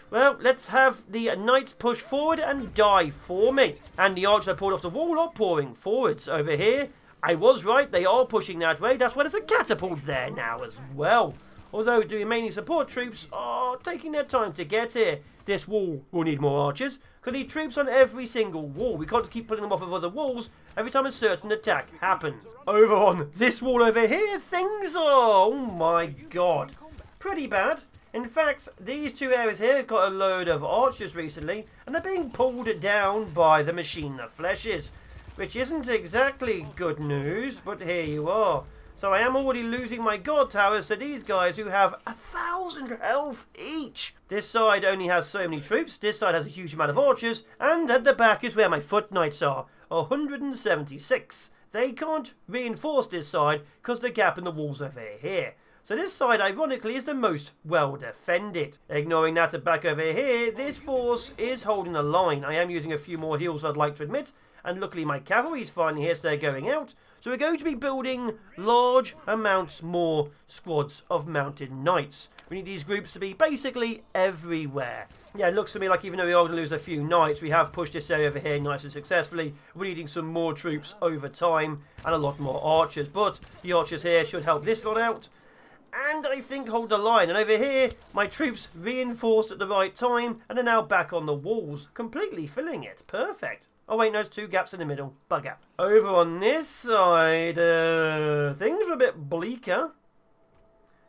well, let's have the knights push forward and die for me. And the archers I pulled off the wall are pouring forwards. Over here, I was right. They are pushing that way. That's why there's a catapult there now as well. Although the remaining support troops are not taking their time to get here. This wall will need more archers, because I need troops on every single wall. We can't just keep pulling them off of other walls every time a certain attack happens. Over on this wall over here, things are, oh my god, pretty bad. In fact, these two areas here have got a load of archers recently, and they're being pulled down by the machine of fleshes, which isn't exactly good news, but here you are. So I am already losing my god towers to these guys who have 1,000 health each. This side only has so many troops, this side has a huge amount of archers, and at the back is where my foot knights are, 176. They can't reinforce this side because the gap in the walls over here. So this side, ironically, is the most well defended. Ignoring that at back over here, this force is holding a line. I am using a few more heals, I'd like to admit, and luckily my cavalry is finally here, so they're going out. So we're going to be building large amounts more squads of mounted knights. We need these groups to be basically everywhere. Yeah, it looks to me like even though we are going to lose a few knights, we have pushed this area over here nice and successfully. We're needing some more troops over time and a lot more archers. But the archers here should help this lot out. And I think hold the line. And over here, my troops reinforced at the right time and are now back on the walls, completely filling it. Perfect. Oh wait, no, there's two gaps in the middle. Bugger. Over on this side, things are a bit bleaker.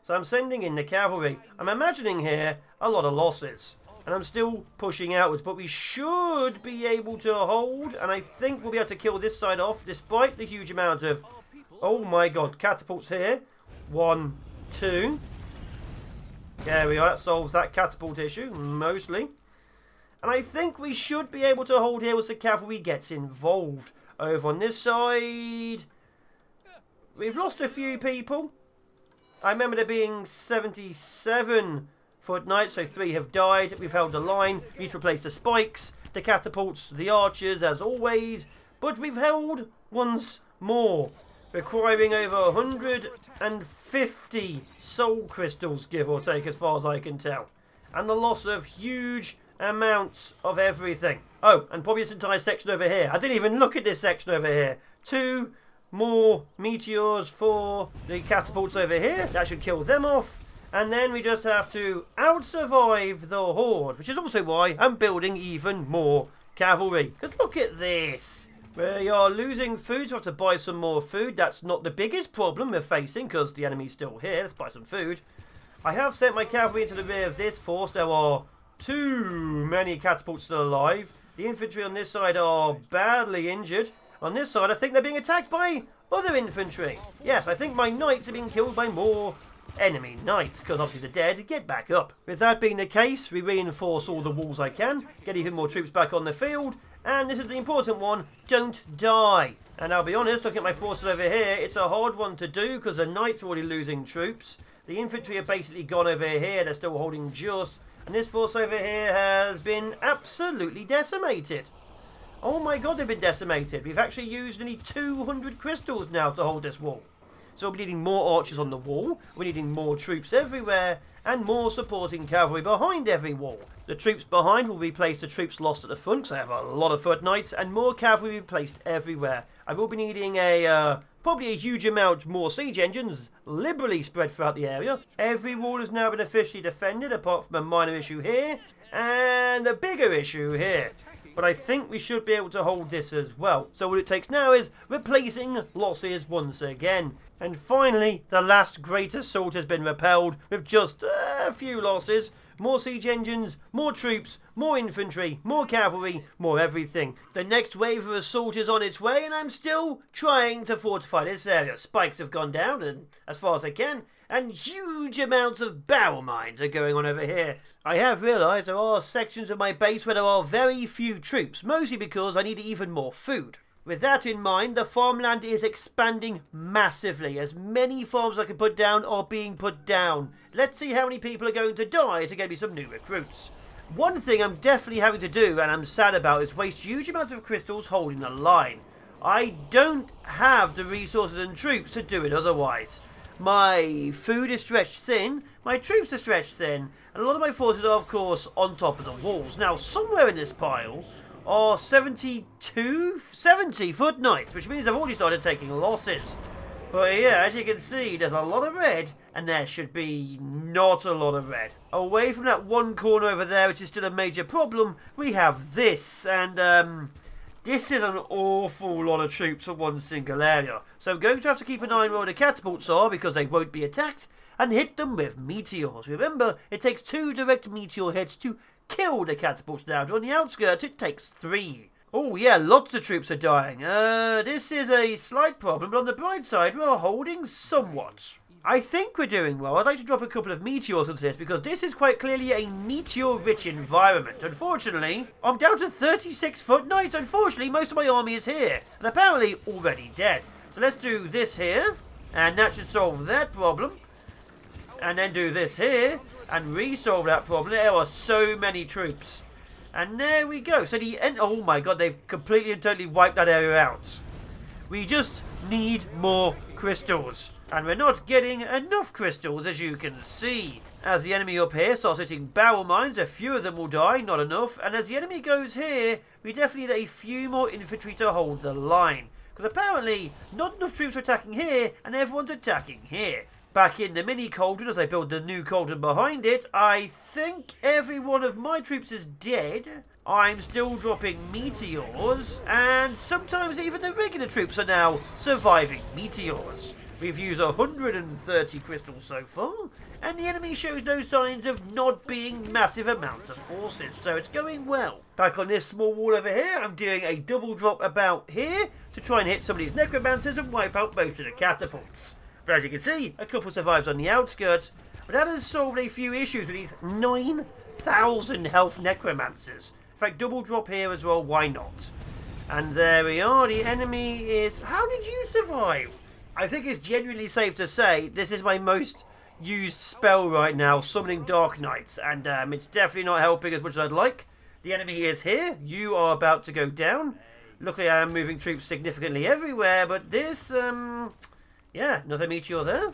So I'm sending in the cavalry. I'm imagining here a lot of losses. And I'm still pushing outwards, but we should be able to hold. And I think we'll be able to kill this side off, despite the huge amount of, oh my god, catapults here. 1, 2. There we are, that solves that catapult issue, mostly. And I think we should be able to hold here once the cavalry gets involved. Over on this side, we've lost a few people. I remember there being 77 foot knights, so 3 have died. We've held the line. We need to replace the spikes, the catapults, the archers, as always. But we've held once more, requiring over 150 soul crystals, give or take, as far as I can tell. And the loss of huge amounts of everything. Oh, and probably this entire section over here. I didn't even look at this section over here. 2 more meteors for the catapults over here. That should kill them off. And then we just have to out-survive the horde, which is also why I'm building even more cavalry. Because look at this. We are losing food, so we have to buy some more food. That's not the biggest problem we're facing, because the enemy's still here. Let's buy some food. I have sent my cavalry into the rear of this force. There are too many catapults still alive. The infantry on this side are badly injured. On this side, I think they're being attacked by other infantry. Yes, I think my knights are being killed by more enemy knights, because obviously the dead get back up. With that being the case, we reinforce all the walls I can, get even more troops back on the field, and this is the important one, don't die. And I'll be honest, looking at my forces over here, it's a hard one to do, because the knights are already losing troops. The infantry are basically gone over here, they're still holding just. And this force over here has been absolutely decimated. Oh my god, they've been decimated. We've actually used nearly 200 crystals now to hold this wall. So we're needing more archers on the wall, we're needing more troops everywhere, and more supporting cavalry behind every wall. The troops behind will replace the troops lost at the front, because I have a lot of foot knights, and more cavalry placed everywhere. I will be needing probably a huge amount more siege engines, liberally spread throughout the area. Every wall has now been officially defended, apart from a minor issue here, and a bigger issue here. But I think we should be able to hold this as well. So what it takes now is replacing losses once again. And finally, the last great assault has been repelled with just a few losses. More siege engines, more troops, more infantry, more cavalry, more everything. The next wave of assault is on its way, and I'm still trying to fortify this area. Spikes have gone down, and as far as I can, and huge amounts of barrel mines are going on over here. I have realised there are sections of my base where there are very few troops, mostly because I need even more food. With that in mind, the farmland is expanding massively. As many farms I can put down are being put down. Let's see how many people are going to die to get me some new recruits. One thing I'm definitely having to do, and I'm sad about, is waste huge amounts of crystals holding the line. I don't have the resources and troops to do it otherwise. My food is stretched thin, my troops are stretched thin, and a lot of my forces are, of course, on top of the walls. Now, somewhere in this pile are 70 foot knights, which means I've already started taking losses. But yeah, as you can see, there's a lot of red, and there should be not a lot of red. Away from that one corner over there, which is still a major problem, we have this, and this is an awful lot of troops for one single area. So I'm going to have to keep an eye on where the catapults are, because they won't be attacked, and hit them with meteors. Remember, it takes 2 direct meteor hits to kill the catapults now. On the outskirts, it takes 3. Oh yeah, lots of troops are dying. This is a slight problem, but on the bright side, we're holding somewhat. I think we're doing well. I'd like to drop a couple of meteors into this, because this is quite clearly a meteor-rich environment. Unfortunately, I'm down to 36 foot knights. Unfortunately, most of my army is here, and apparently already dead. So let's do this here, and that should solve that problem. And then do this here, and re-solve that problem. There are so many troops. And there we go. So the end. Oh my god, they've completely and totally wiped that area out. We just need more crystals. And we're not getting enough crystals, as you can see. As the enemy up here starts hitting barrel mines, a few of them will die, not enough. And as the enemy goes here, we definitely need a few more infantry to hold the line. Because apparently, not enough troops are attacking here, and everyone's attacking here. Back in the mini cauldron, as I build the new cauldron behind it, I think every one of my troops is dead. I'm still dropping meteors, and sometimes even the regular troops are now surviving meteors. We've used 130 crystals so far, and the enemy shows no signs of not being massive amounts of forces, so it's going well. Back on this small wall over here, I'm doing a double drop about here to try and hit some of these necromancers and wipe out most of the catapults. But as you can see, a couple survives on the outskirts, but that has solved a few issues with these 9,000 health necromancers. In fact, double drop here as well, why not? And there we are, the enemy is... How did you survive? I think it's genuinely safe to say this is my most used spell right now, summoning Dark Knights, and it's definitely not helping as much as I'd like. The enemy is here, you are about to go down. Luckily I am moving troops significantly everywhere, but this... Yeah, another meteor there.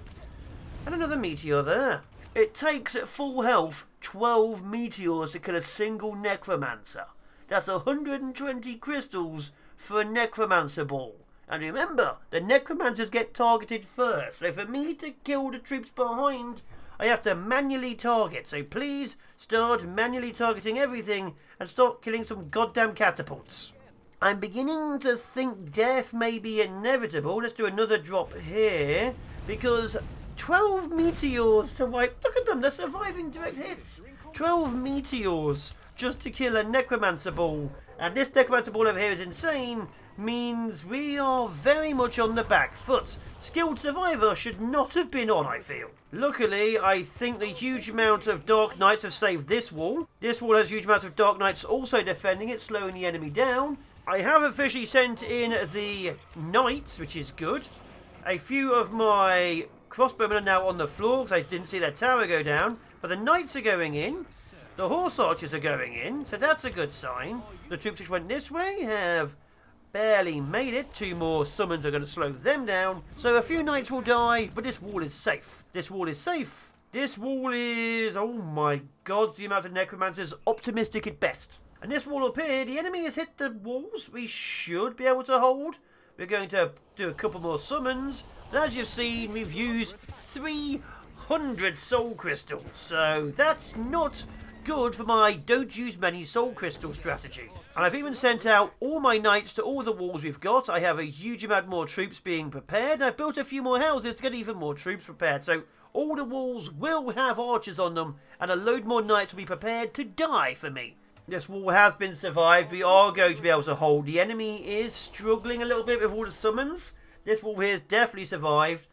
And another meteor there. It takes, at full health, 12 meteors to kill a single necromancer. That's 120 crystals for a necromancer ball. And remember, the necromancers get targeted first. So for me to kill the troops behind, I have to manually target. So please start manually targeting everything and stop killing some goddamn catapults. I'm beginning to think death may be inevitable. Let's do another drop here, because 12 meteors to wipe... Look at them, they're surviving direct hits. 12 meteors just to kill a necromancer ball. And this necromancer ball over here is insane, means we are very much on the back foot. Skilled Survivor should not have been on, I feel. Luckily, I think the huge amount of Dark Knights have saved this wall. This wall has huge amounts of Dark Knights also defending it, slowing the enemy down. I have officially sent in the Knights, which is good. A few of my crossbowmen are now on the floor, because I didn't see their tower go down. But the Knights are going in. The Horse Archers are going in, so that's a good sign. The troops which went this way have barely made it. 2 more summons are going to slow them down. So a few Knights will die, but this wall is safe. This wall is safe. This wall is... Oh my god, the amount of necromancers, optimistic at best. And this wall up here, the enemy has hit the walls. We should be able to hold. We're going to do a couple more summons. And as you've seen, we've used 300 soul crystals. So that's not good for my don't use many soul crystal strategy. And I've even sent out all my knights to all the walls we've got. I have a huge amount more troops being prepared. I've built a few more houses to get even more troops prepared. So all the walls will have archers on them. And a load more knights will be prepared to die for me. This wall has been survived. We are going to be able to hold. The enemy is struggling a little bit with all the summons. This wall here is definitely survived.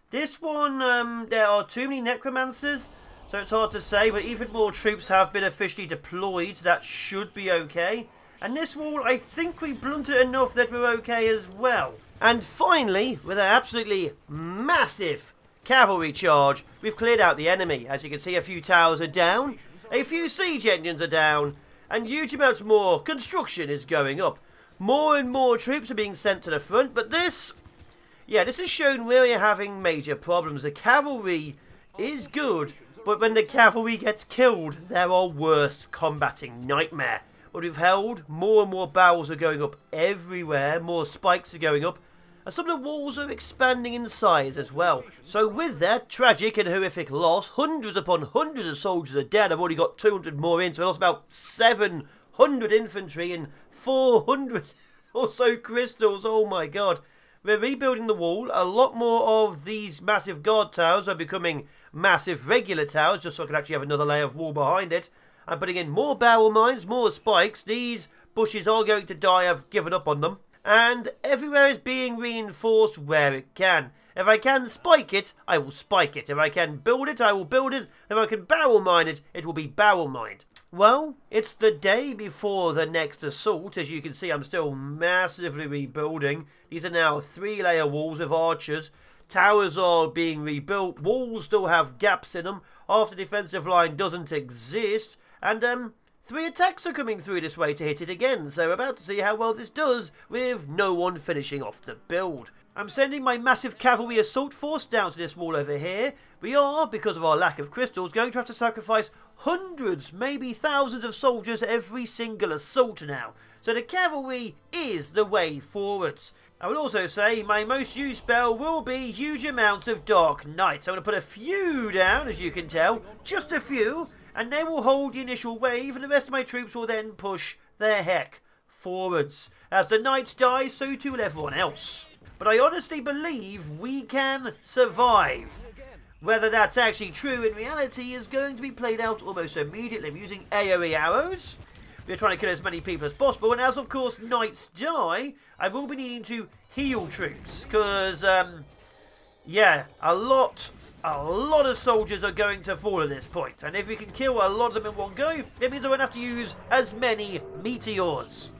This one, there are too many necromancers, so it's hard to say, but even more troops have been officially deployed. That should be okay. And this wall, I think we blunted it enough that we're okay as well. And finally, with an absolutely massive cavalry charge, we've cleared out the enemy. As you can see, a few towers are down, a few siege engines are down, and huge amounts more construction is going up. More and more troops are being sent to the front, but this has shown where we're having major problems. The cavalry is good, but when the cavalry gets killed, they're our worst combating nightmare. But we've held, more and more barrels are going up everywhere, more spikes are going up, And some of the walls are expanding in size as well. So with that tragic and horrific loss, hundreds upon hundreds of soldiers are dead. I've already got 200 more in, so I lost about 700 infantry and 400 or so crystals. Oh my god. We're rebuilding the wall. A lot more of these massive guard towers are becoming massive regular towers, just so I can actually have another layer of wall behind it. I'm putting in more barrel mines, more spikes. These bushes are going to die. I've given up on them. And everywhere is being reinforced where it can. If I can spike it, I will spike it. If I can build it, I will build it. If I can barrel mine it, it will be barrel mined. Well, it's the day before the next assault. As you can see, I'm still massively rebuilding. These are now 3-layer walls with archers. Towers are being rebuilt. Walls still have gaps in them. Half the defensive line doesn't exist. And 3 attacks are coming through this way to hit it again. So we're about to see how well this does with no one finishing off the build. I'm sending my massive cavalry assault force down to this wall over here. We are, because of our lack of crystals, going to have to sacrifice hundreds, maybe thousands of soldiers every single assault now. So the cavalry is the way forwards. I will also say my most used spell will be huge amounts of Dark Knights. I'm going to put a few down, as you can tell, just a few, and they will hold the initial wave, and the rest of my troops will then push their heck forwards. As the knights die, so too will everyone else. But I honestly believe we can survive. Whether that's actually true in reality is going to be played out almost immediately. I'm using AoE arrows. We're trying to kill as many people as possible. And as, of course, knights die, I will be needing to heal troops. Because, yeah, a lot of soldiers are going to fall at this point. And if we can kill a lot of them in one go, it means I won't have to use as many meteors.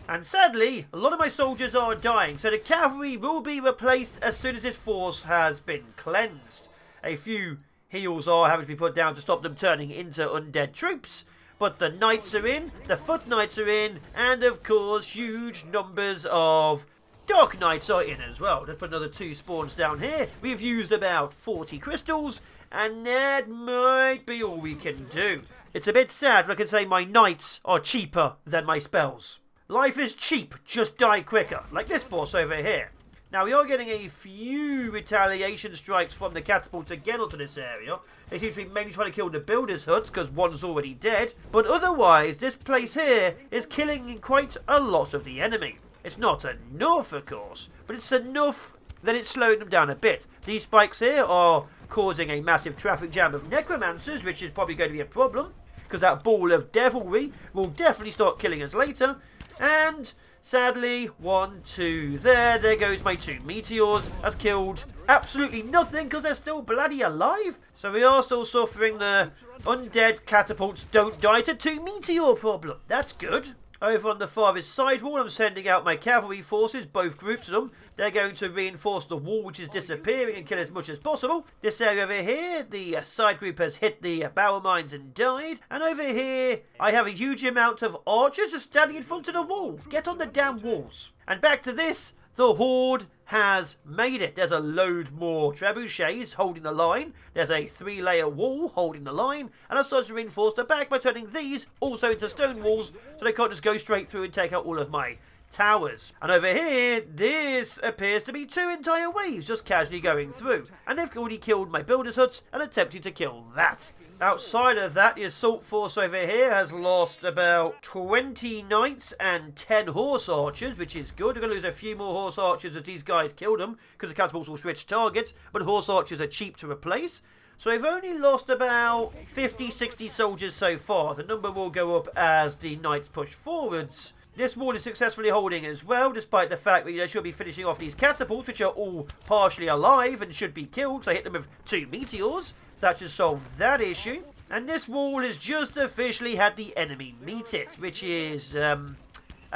And sadly, a lot of my soldiers are dying, so the cavalry will be replaced as soon as this force has been cleansed. A few heals are having to be put down to stop them turning into undead troops, but the knights are in, the foot knights are in, and of course huge numbers of dark knights are in as well. Let's put another 2 spawns down here. We've used about 40 crystals, and that might be all we can do. It's a bit sad when I can say my knights are cheaper than my spells. Life is cheap, just die quicker, like this force over here. Now we are getting a few retaliation strikes from the catapults again onto this area. They seem to be mainly trying to kill the builders' huts because one's already dead. But otherwise, this place here is killing quite a lot of the enemy. It's not enough, of course, but it's enough that it's slowing them down a bit. These spikes here are causing a massive traffic jam of necromancers, which is probably going to be a problem, because that ball of devilry will definitely start killing us later. And sadly, 1, 2, there goes my 2 meteors. Has killed absolutely nothing because they're still bloody alive. So we are still suffering the undead catapults don't die to 2 meteor problem. That's good. Over on the farthest side wall, I'm sending out my cavalry forces, both groups of them. They're going to reinforce the wall, which is disappearing, and kill as much as possible. This area over here, the side group has hit the barrel mines and died. And over here, I have a huge amount of archers just standing in front of the wall. Get on the damn walls. And back to this, the horde has made it. There's a load more trebuchets holding the line. There's a 3-layer wall holding the line. And I've started to reinforce the back by turning these also into stone walls so they can't just go straight through and take out all of my towers. And over here, this appears to be 2 entire waves just casually going through. And they've already killed my builders' huts and attempted to kill that. Outside of that, the assault force over here has lost about 20 knights and 10 horse archers, which is good. We're going to lose a few more horse archers as these guys kill them, because the catapults will switch targets, but horse archers are cheap to replace. So we've only lost about 50, 60 soldiers so far. The number will go up as the knights push forwards. This wall is successfully holding as well, despite the fact that they should be finishing off these catapults, which are all partially alive and should be killed, so I hit them with 2 meteors. That should solve that issue. And this wall has just officially had the enemy meet it, which is a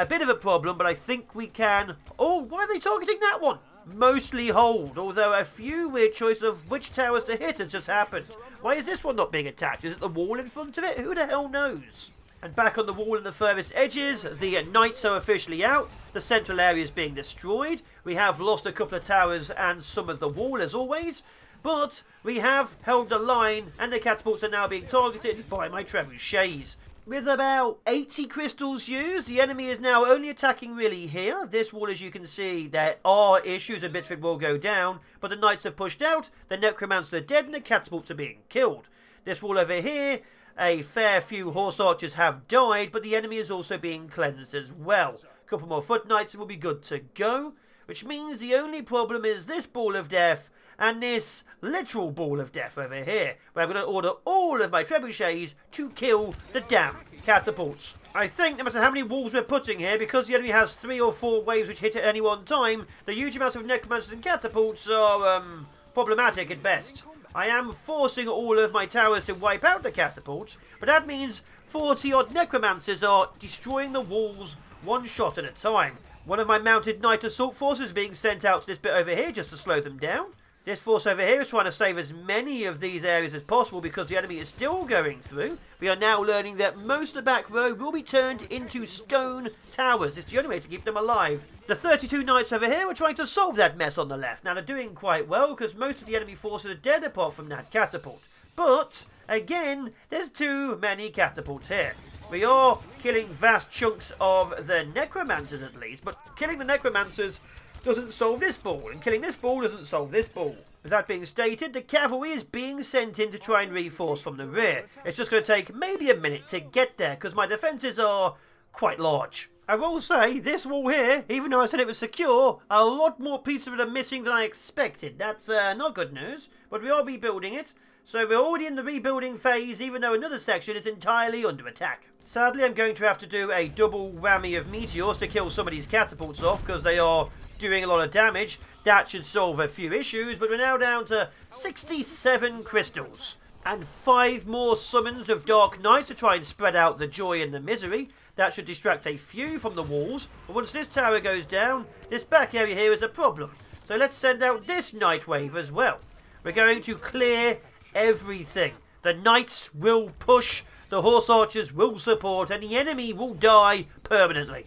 bit of a problem, but I think we can... Oh, why are they targeting that one? Mostly hold, although a few weird choice of which towers to hit has just happened. Why is this one not being attacked? Is it the wall in front of it? Who the hell knows? And back on the wall in the furthest edges, the knights are officially out. The central area is being destroyed. We have lost a couple of towers and some of the wall as always. But we have held the line, and the catapults are now being targeted by my trebuchets. With about 80 crystals used, the enemy is now only attacking really here. This wall, as you can see, there are issues and bits of it will go down, but the knights have pushed out, the necromancers are dead, and the catapults are being killed. This wall over here, a fair few horse archers have died, but the enemy is also being cleansed as well. A couple more foot knights and we'll be good to go, which means the only problem is this ball of death and this literal ball of death over here, where I'm going to order all of my trebuchets to kill the damn catapults. I think no matter how many walls we're putting here, because the enemy has 3 or 4 waves which hit at any one time, the huge amount of necromancers and catapults are problematic at best. I am forcing all of my towers to wipe out the catapults, but that means 40 odd necromancers are destroying the walls one shot at a time. One of my mounted knight assault forces is being sent out to this bit over here just to slow them down. This force over here is trying to save as many of these areas as possible because the enemy is still going through. We are now learning that most of the back row will be turned into stone towers. It's the only way to keep them alive. The 32 knights over here are trying to solve that mess on the left. Now they're doing quite well because most of the enemy forces are dead apart from that catapult. But, again, there's too many catapults here. We are killing vast chunks of the necromancers at least, but killing the necromancers doesn't solve this ball, and killing this ball doesn't solve this ball. With that being stated, the cavalry is being sent in to try and reinforce from the rear. It's just going to take maybe a minute to get there, because my defences are quite large. I will say, this wall here, even though I said it was secure, a lot more pieces of it are missing than I expected. That's not good news, but we are rebuilding it. So we're already in the rebuilding phase, even though another section is entirely under attack. Sadly, I'm going to have to do a double whammy of meteors to kill some of these catapults off, because they are doing a lot of damage. That should solve a few issues, but we're now down to 67 crystals. And 5 more summons of Dark Knights to try and spread out the joy and the misery. That should distract a few from the walls. But once this tower goes down, this back area here is a problem. So let's send out this Night Wave as well. We're going to clear everything. The Knights will push, the Horse Archers will support, and the enemy will die permanently.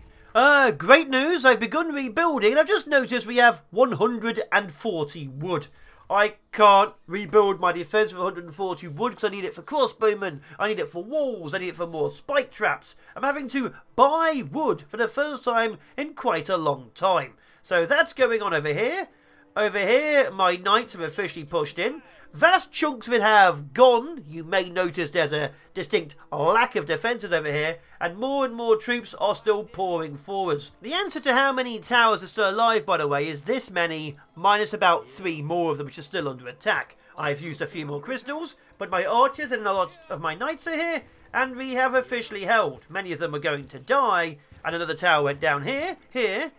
Great news, I've begun rebuilding, and I've just noticed we have 140 wood. I can't rebuild my defence with 140 wood because I need it for crossbowmen, I need it for walls, I need it for more spike traps. I'm having to buy wood for the first time in quite a long time. So that's going on over here. Over here, my knights have officially pushed in. Vast chunks of it have gone. You may notice there's a distinct lack of defences over here, and more troops are still pouring forwards. The answer to how many towers are still alive, by the way, is this many, minus about 3 more of them which are still under attack. I've used a few more crystals, but my archers and a lot of my knights are here, and we have officially held. Many of them are going to die, and another tower went down here, here,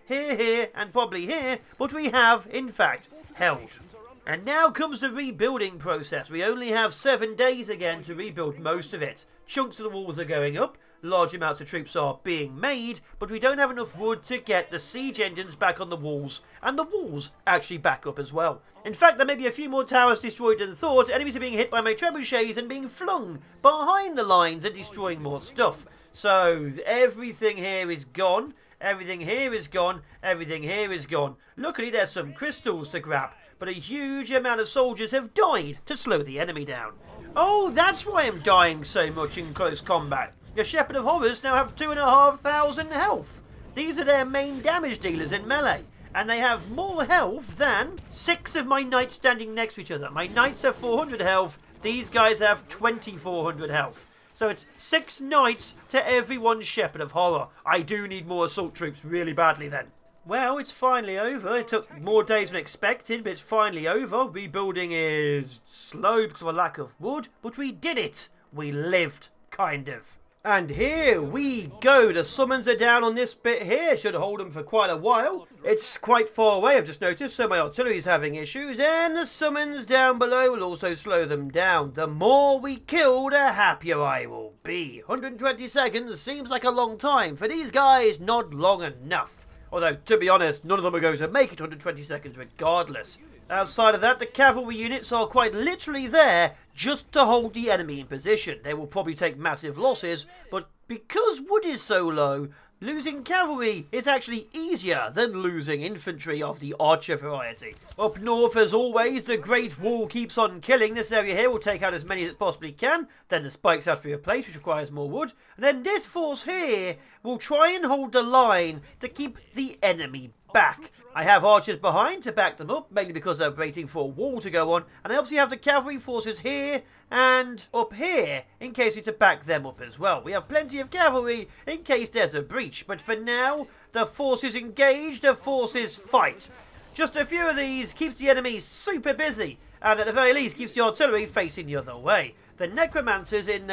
and probably here, but we have, in fact, held. And now comes the rebuilding process. We only have 7 days again to rebuild most of it. Chunks of the walls are going up, large amounts of troops are being made, but we don't have enough wood to get the siege engines back on the walls, and the walls actually back up as well. In fact, there may be a few more towers destroyed than thought. Enemies are being hit by my trebuchets and being flung behind the lines and destroying more stuff. So everything here is gone, everything here is gone, everything here is gone. Luckily there's some crystals to grab, but a huge amount of soldiers have died to slow the enemy down. Oh, that's why I'm dying so much in close combat. The Shepherd of Horrors now have 2,500 health. These are their main damage dealers in melee, and they have more health than 6 of my knights standing next to each other. My knights have 400 health, these guys have 2,400 health. So it's 6 knights to every 1 Shepherd of Horror. I do need more assault troops really badly then. Well, it's finally over. It took more days than expected, but it's finally over. Rebuilding is slow because of a lack of wood, but we did it. We lived, kind of. And here we go. The summons are down on this bit here. Should hold them for quite a while. It's quite far away, I've just noticed, so my artillery is having issues. And the summons down below will also slow them down. The more we kill, the happier I will be. 120 seconds seems like a long time. For these guys, not long enough. Although, to be honest, none of them are going to make it 120 seconds regardless. Outside of that, the cavalry units are quite literally there just to hold the enemy in position. They will probably take massive losses, but Because wood is so low, losing cavalry is actually easier than losing infantry of the archer variety. Up north, as always, the Great Wall keeps on killing. This area here will take out as many as it possibly can. Then the spikes have to be replaced, which requires more wood. And then this force here will try and hold the line to keep the enemy back. I have archers behind to back them up, mainly because they're waiting for a wall to go on. And I obviously have the cavalry forces here and up here in case we need to back them up as well. We have plenty of cavalry in case there's a breach. But for now, the forces engage, the forces fight. Just a few of these keeps the enemy super busy. And at the very least keeps the artillery facing the other way. The necromancers in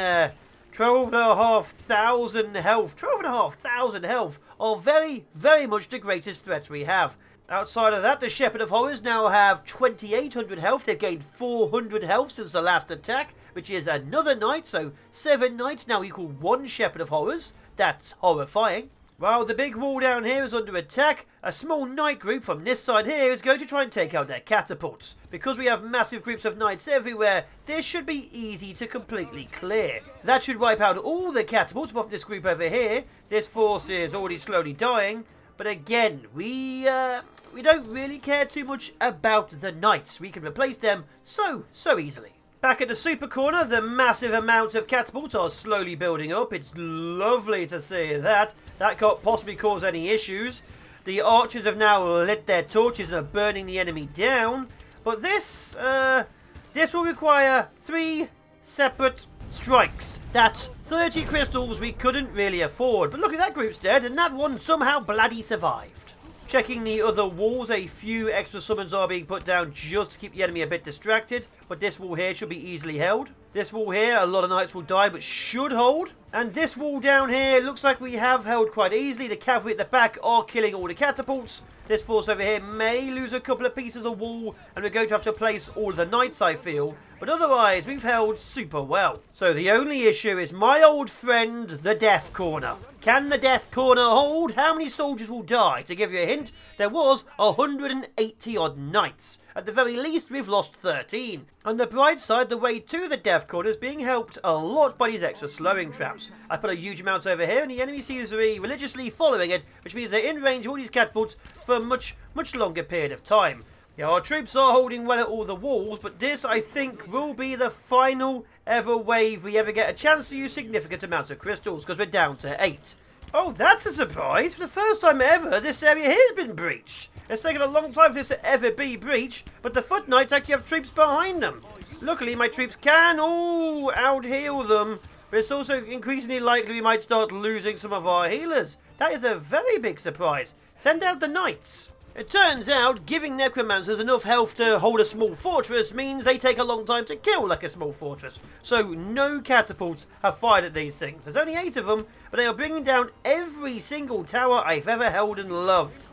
12,500 health. 12,500 health are very, very much the greatest threat we have. Outside of that, the Shepherd of Horrors now have 2,800 health. They've gained 400 health since the last attack, which is another knight, so 7 knights now equal 1 Shepherd of Horrors. That's horrifying. While the big wall down here is under attack, a small knight group from this side here is going to try and take out their catapults. Because we have massive groups of knights everywhere, this should be easy to completely clear. That should wipe out all the catapults apart from this group over here. This force is already slowly dying. But again, we don't really care too much about the knights. We can replace them so easily. Back at the super corner, the massive amounts of catapults are slowly building up. It's lovely to see that. That can't possibly cause any issues. The archers have now lit their torches and are burning the enemy down. But this will require 3 separate strikes. That's 30 crystals we couldn't really afford. But look at that group's dead, and that one somehow bloody survived. Checking the other walls, a few extra summons are being put down just to keep the enemy a bit distracted. But this wall here should be easily held. This wall here, a lot of knights will die, but should hold. And this wall down here looks like we have held quite easily. The cavalry at the back are killing all the catapults. This force over here may lose a couple of pieces of wall, and we're going to have to place all the knights, I feel. But otherwise, we've held super well. So the only issue is my old friend, the Death Corner. Can the Death Corner hold? How many soldiers will die? To give you a hint, there was 180 odd knights. At the very least, we've lost 13. On the bright side, the way to the Death Corner is being helped a lot by these extra slowing traps. I put a huge amount over here, and the enemy seems to be religiously following it, which means they're in range of all these catapults for a much longer period of time. Yeah, our troops are holding well at all the walls, but this, I think, will be the final ever wave we ever get a chance to use significant amounts of crystals, because we're down to 8. Oh, that's a surprise. For the first time ever, this area here has been breached. It's taken a long time for this to ever be breached, but the foot knights actually have troops behind them. Luckily, my troops can all out-heal them, but it's also increasingly likely we might start losing some of our healers. That is a very big surprise. Send out the knights. It turns out giving necromancers enough health to hold a small fortress means they take a long time to kill like a small fortress. So no catapults have fired at these things. There's only 8 of them, but they are bringing down every single tower I've ever held and loved.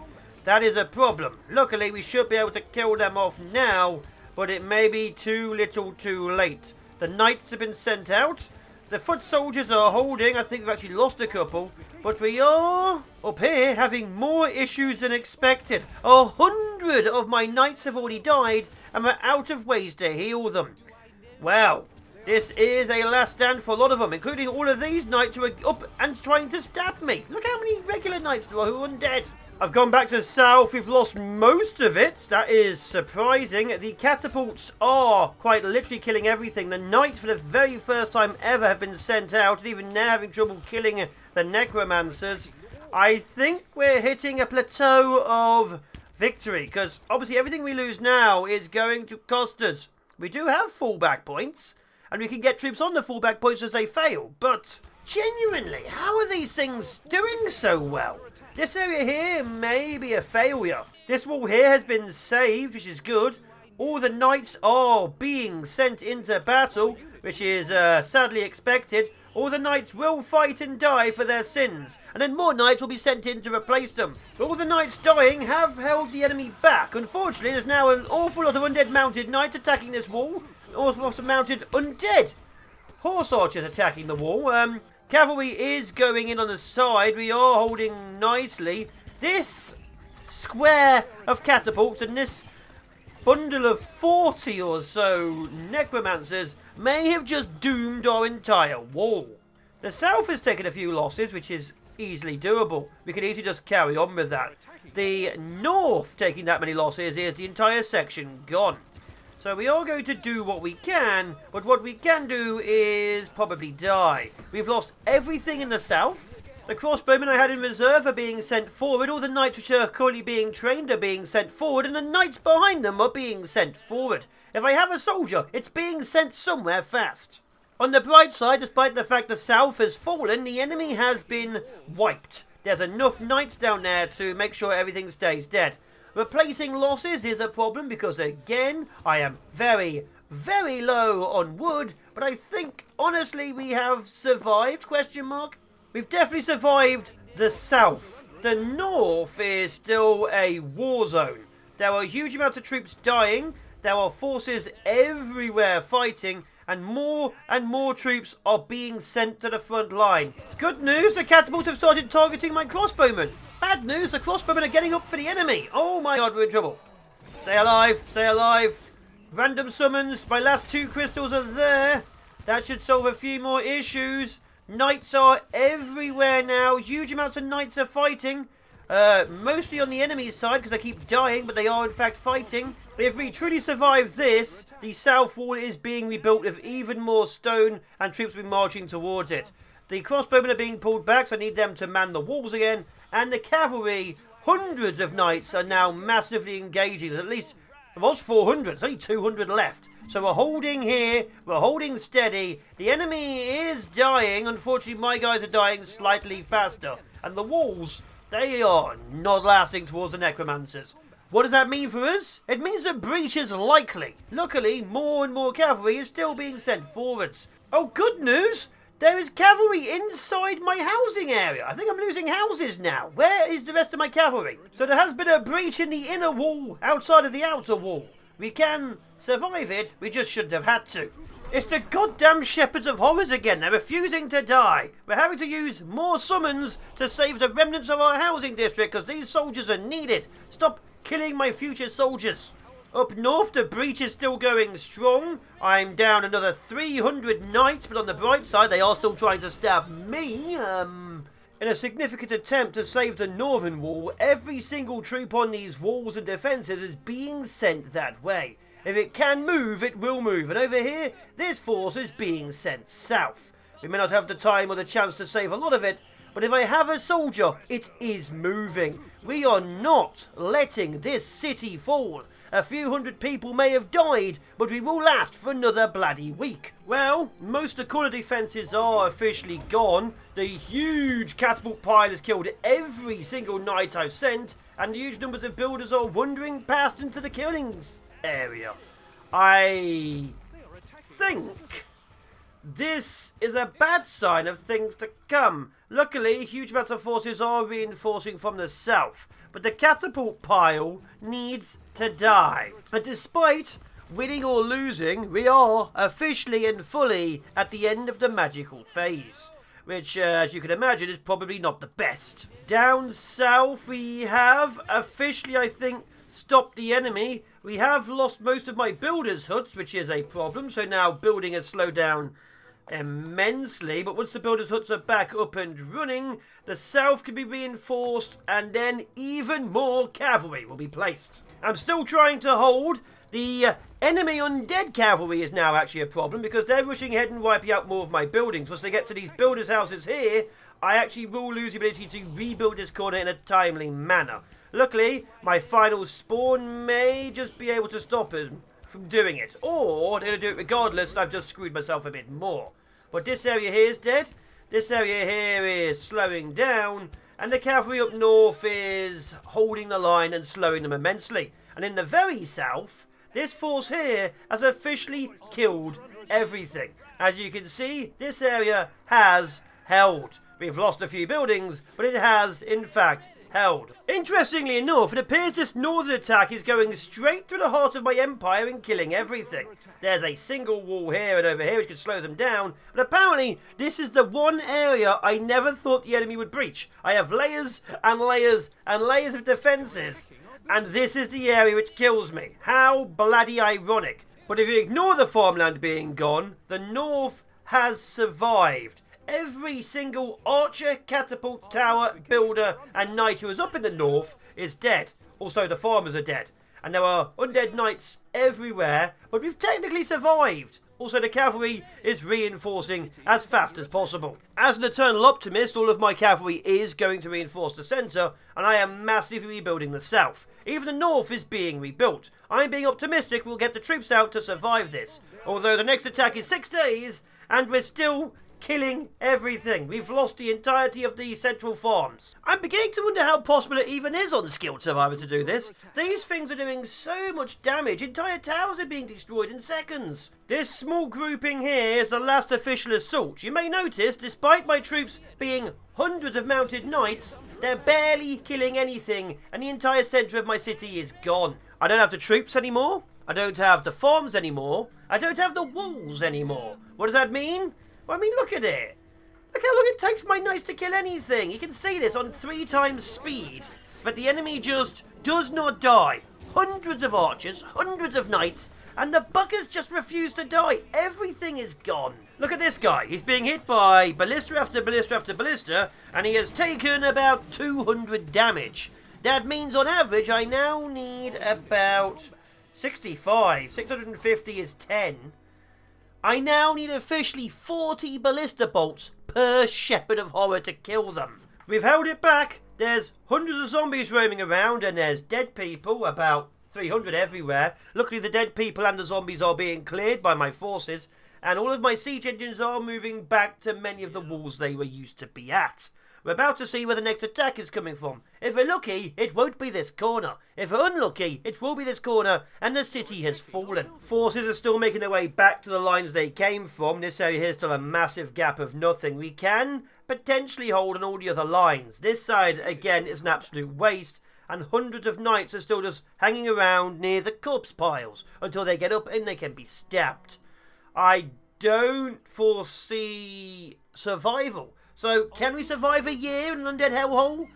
That is a problem. Luckily, we should be able to kill them off now, but it may be too little too late. The knights have been sent out. The foot soldiers are holding. I think we've actually lost a couple. But we are, up here, having more issues than expected. 100 of my knights have already died, and we're out of ways to heal them. Wow, this is a last stand for a lot of them, including all of these knights who are up and trying to stab me. Look how many regular knights there are who are undead. I've gone back to the south. We've lost most of it. That is surprising. The catapults are quite literally killing everything. The knights, for the very first time ever, have been sent out, and even now having trouble killing the necromancers. I think we're hitting a plateau of victory, because obviously everything we lose now is going to cost us. We do have fallback points, and we can get troops on the fallback points as they fail, but genuinely, how are these things doing so well? This area here may be a failure. This wall here has been saved, which is good. All the knights are being sent into battle, which is sadly expected. All the knights will fight and die for their sins, and then more knights will be sent in to replace them. But all the knights dying have held the enemy back. Unfortunately, there's now an awful lot of undead mounted knights attacking this wall. An awful lot of mounted undead horse archers attacking the wall. Cavalry is going in on the side. We are holding nicely. This square of catapults and this bundle of 40 or so necromancers may have just doomed our entire wall. The south has taken a few losses, which is easily doable. We can easily just carry on with that. The north taking that many losses is the entire section gone. So we are going to do what we can, but what we can do is probably die. We've lost everything in the south. The crossbowmen I had in reserve are being sent forward. All the knights which are currently being trained are being sent forward, and the knights behind them are being sent forward. If I have a soldier, it's being sent somewhere fast. On the bright side, despite the fact the south has fallen, the enemy has been wiped. There's enough knights down there to make sure everything stays dead. Replacing losses is a problem because, again, I am very, very low on wood, but I think, honestly, we have survived, ? We've definitely survived the south. The north is still a war zone. There are huge amounts of troops dying. There are forces everywhere fighting. And more troops are being sent to the front line. Good news, the catapults have started targeting my crossbowmen. Bad news, the crossbowmen are getting up for the enemy. Oh my god, we're in trouble. Stay alive, stay alive. Random summons, my last 2 crystals are there. That should solve a few more issues. Knights are everywhere now. Huge amounts of knights are fighting. Mostly on the enemy's side because they keep dying, but they are in fact fighting. If we truly survive this, the south wall is being rebuilt with even more stone and troops will be marching towards it. The crossbowmen are being pulled back, so I need them to man the walls again. And the cavalry, hundreds of knights are now massively engaging. There's at least, there was 400, there's only 200 left. So we're holding here, we're holding steady. The enemy is dying. Unfortunately, my guys are dying slightly faster. And the walls, they are not lasting towards the necromancers. What does that mean for us? It means a breach is likely. Luckily, more and more cavalry is still being sent forwards. Oh, good news! There is cavalry inside my housing area. I think I'm losing houses now. Where is the rest of my cavalry? So there has been a breach in the inner wall outside of the outer wall. We can survive it, we just shouldn't have had to. It's the goddamn shepherds of horrors again. They're refusing to die. We're having to use more summons to save the remnants of our housing district because these soldiers are needed. Stop killing my future soldiers. Up north, the breach is still going strong. I'm down another 300 knights, but on the bright side, they are still trying to stab me. In a significant attempt to save the northern wall, every single troop on these walls and defences is being sent that way. If it can move, it will move. And over here, this force is being sent south. We may not have the time or the chance to save a lot of it, but if I have a soldier, it is moving. We are not letting this city fall. A few hundred people may have died, but we will last for another bloody week. Well, most of the corner defences are officially gone. The huge catapult pile has killed every single knight I've sent, and huge numbers of builders are wandering past into the killings area. I think this is a bad sign of things to come. Luckily, huge amounts of forces are reinforcing from the south, but the catapult pile needs to die. And despite winning or losing, we are officially and fully at the end of the magical phase, which, as you can imagine, is probably not the best. Down south, we have officially, I think, stopped the enemy. We have lost most of my builders' huts, which is a problem, so now building has slowed down immensely, but once the builders' huts are back up and running, the south can be reinforced and then even more cavalry will be placed. I'm still trying to hold. The enemy undead cavalry is now actually a problem because they're rushing ahead and wiping out more of my buildings. Once they get to these builders' houses here, I actually will lose the ability to rebuild this corner in a timely manner. Luckily, my final spawn may just be able to stop us from doing it, or they're going to do it regardless. I've just screwed myself a bit more. But this area here is dead, this area here is slowing down, and the cavalry up north is holding the line and slowing them immensely. And in the very south, this force here has officially killed everything. As you can see, this area has held. We've lost a few buildings, but it has in fact held. Interestingly enough, it appears this northern attack is going straight through the heart of my empire and killing everything. There's a single wall here and over here which could slow them down, but apparently this is the one area I never thought the enemy would breach. I have layers and layers and layers of defences, and this is the area which kills me. How bloody ironic. But if you ignore the farmland being gone, the north has survived. Every single archer, catapult, tower, builder and knight who is up in the north is dead. Also the farmers are dead. And there are undead knights everywhere, but we've technically survived. Also the cavalry is reinforcing as fast as possible. As an eternal optimist, all of my cavalry is going to reinforce the centre, and I am massively rebuilding the south. Even the north is being rebuilt. I'm being optimistic we'll get the troops out to survive this. Although the next attack is 6 days, and we're still killing everything. We've lost the entirety of the central farms. I'm beginning to wonder how possible it even is on Skilled Survivor to do this. These things are doing so much damage. Entire towers are being destroyed in seconds. This small grouping here is the last official assault. You may notice, despite my troops being hundreds of mounted knights, they're barely killing anything, and the entire centre of my city is gone. I don't have the troops anymore. I don't have the farms anymore. I don't have the walls anymore. What does that mean? Well, I mean, look at it. Look how long it takes my knights to kill anything. You can see this on 3 times speed. But the enemy just does not die. Hundreds of archers, hundreds of knights, and the buggers just refuse to die. Everything is gone. Look at this guy. He's being hit by ballista after ballista after ballista, and he has taken about 200 damage. That means on average I now need about 65. 650 is 10. I now need officially 40 ballista bolts per Shepherd of Horror to kill them. We've held it back. There's hundreds of zombies roaming around, and there's dead people, about 300 everywhere. Luckily the dead people and the zombies are being cleared by my forces, and all of my siege engines are moving back to many of the walls they were used to be at. We're about to see where the next attack is coming from. If we're lucky, it won't be this corner. If we're unlucky, it will be this corner, and the city has fallen. Forces are still making their way back to the lines they came from. This area here is still a massive gap of nothing. We can potentially hold on all the other lines. This side, again, is an absolute waste, and hundreds of knights are still just hanging around near the corpse piles until they get up and they can be stabbed. I don't foresee survival. So, can we survive a year in an undead hellhole?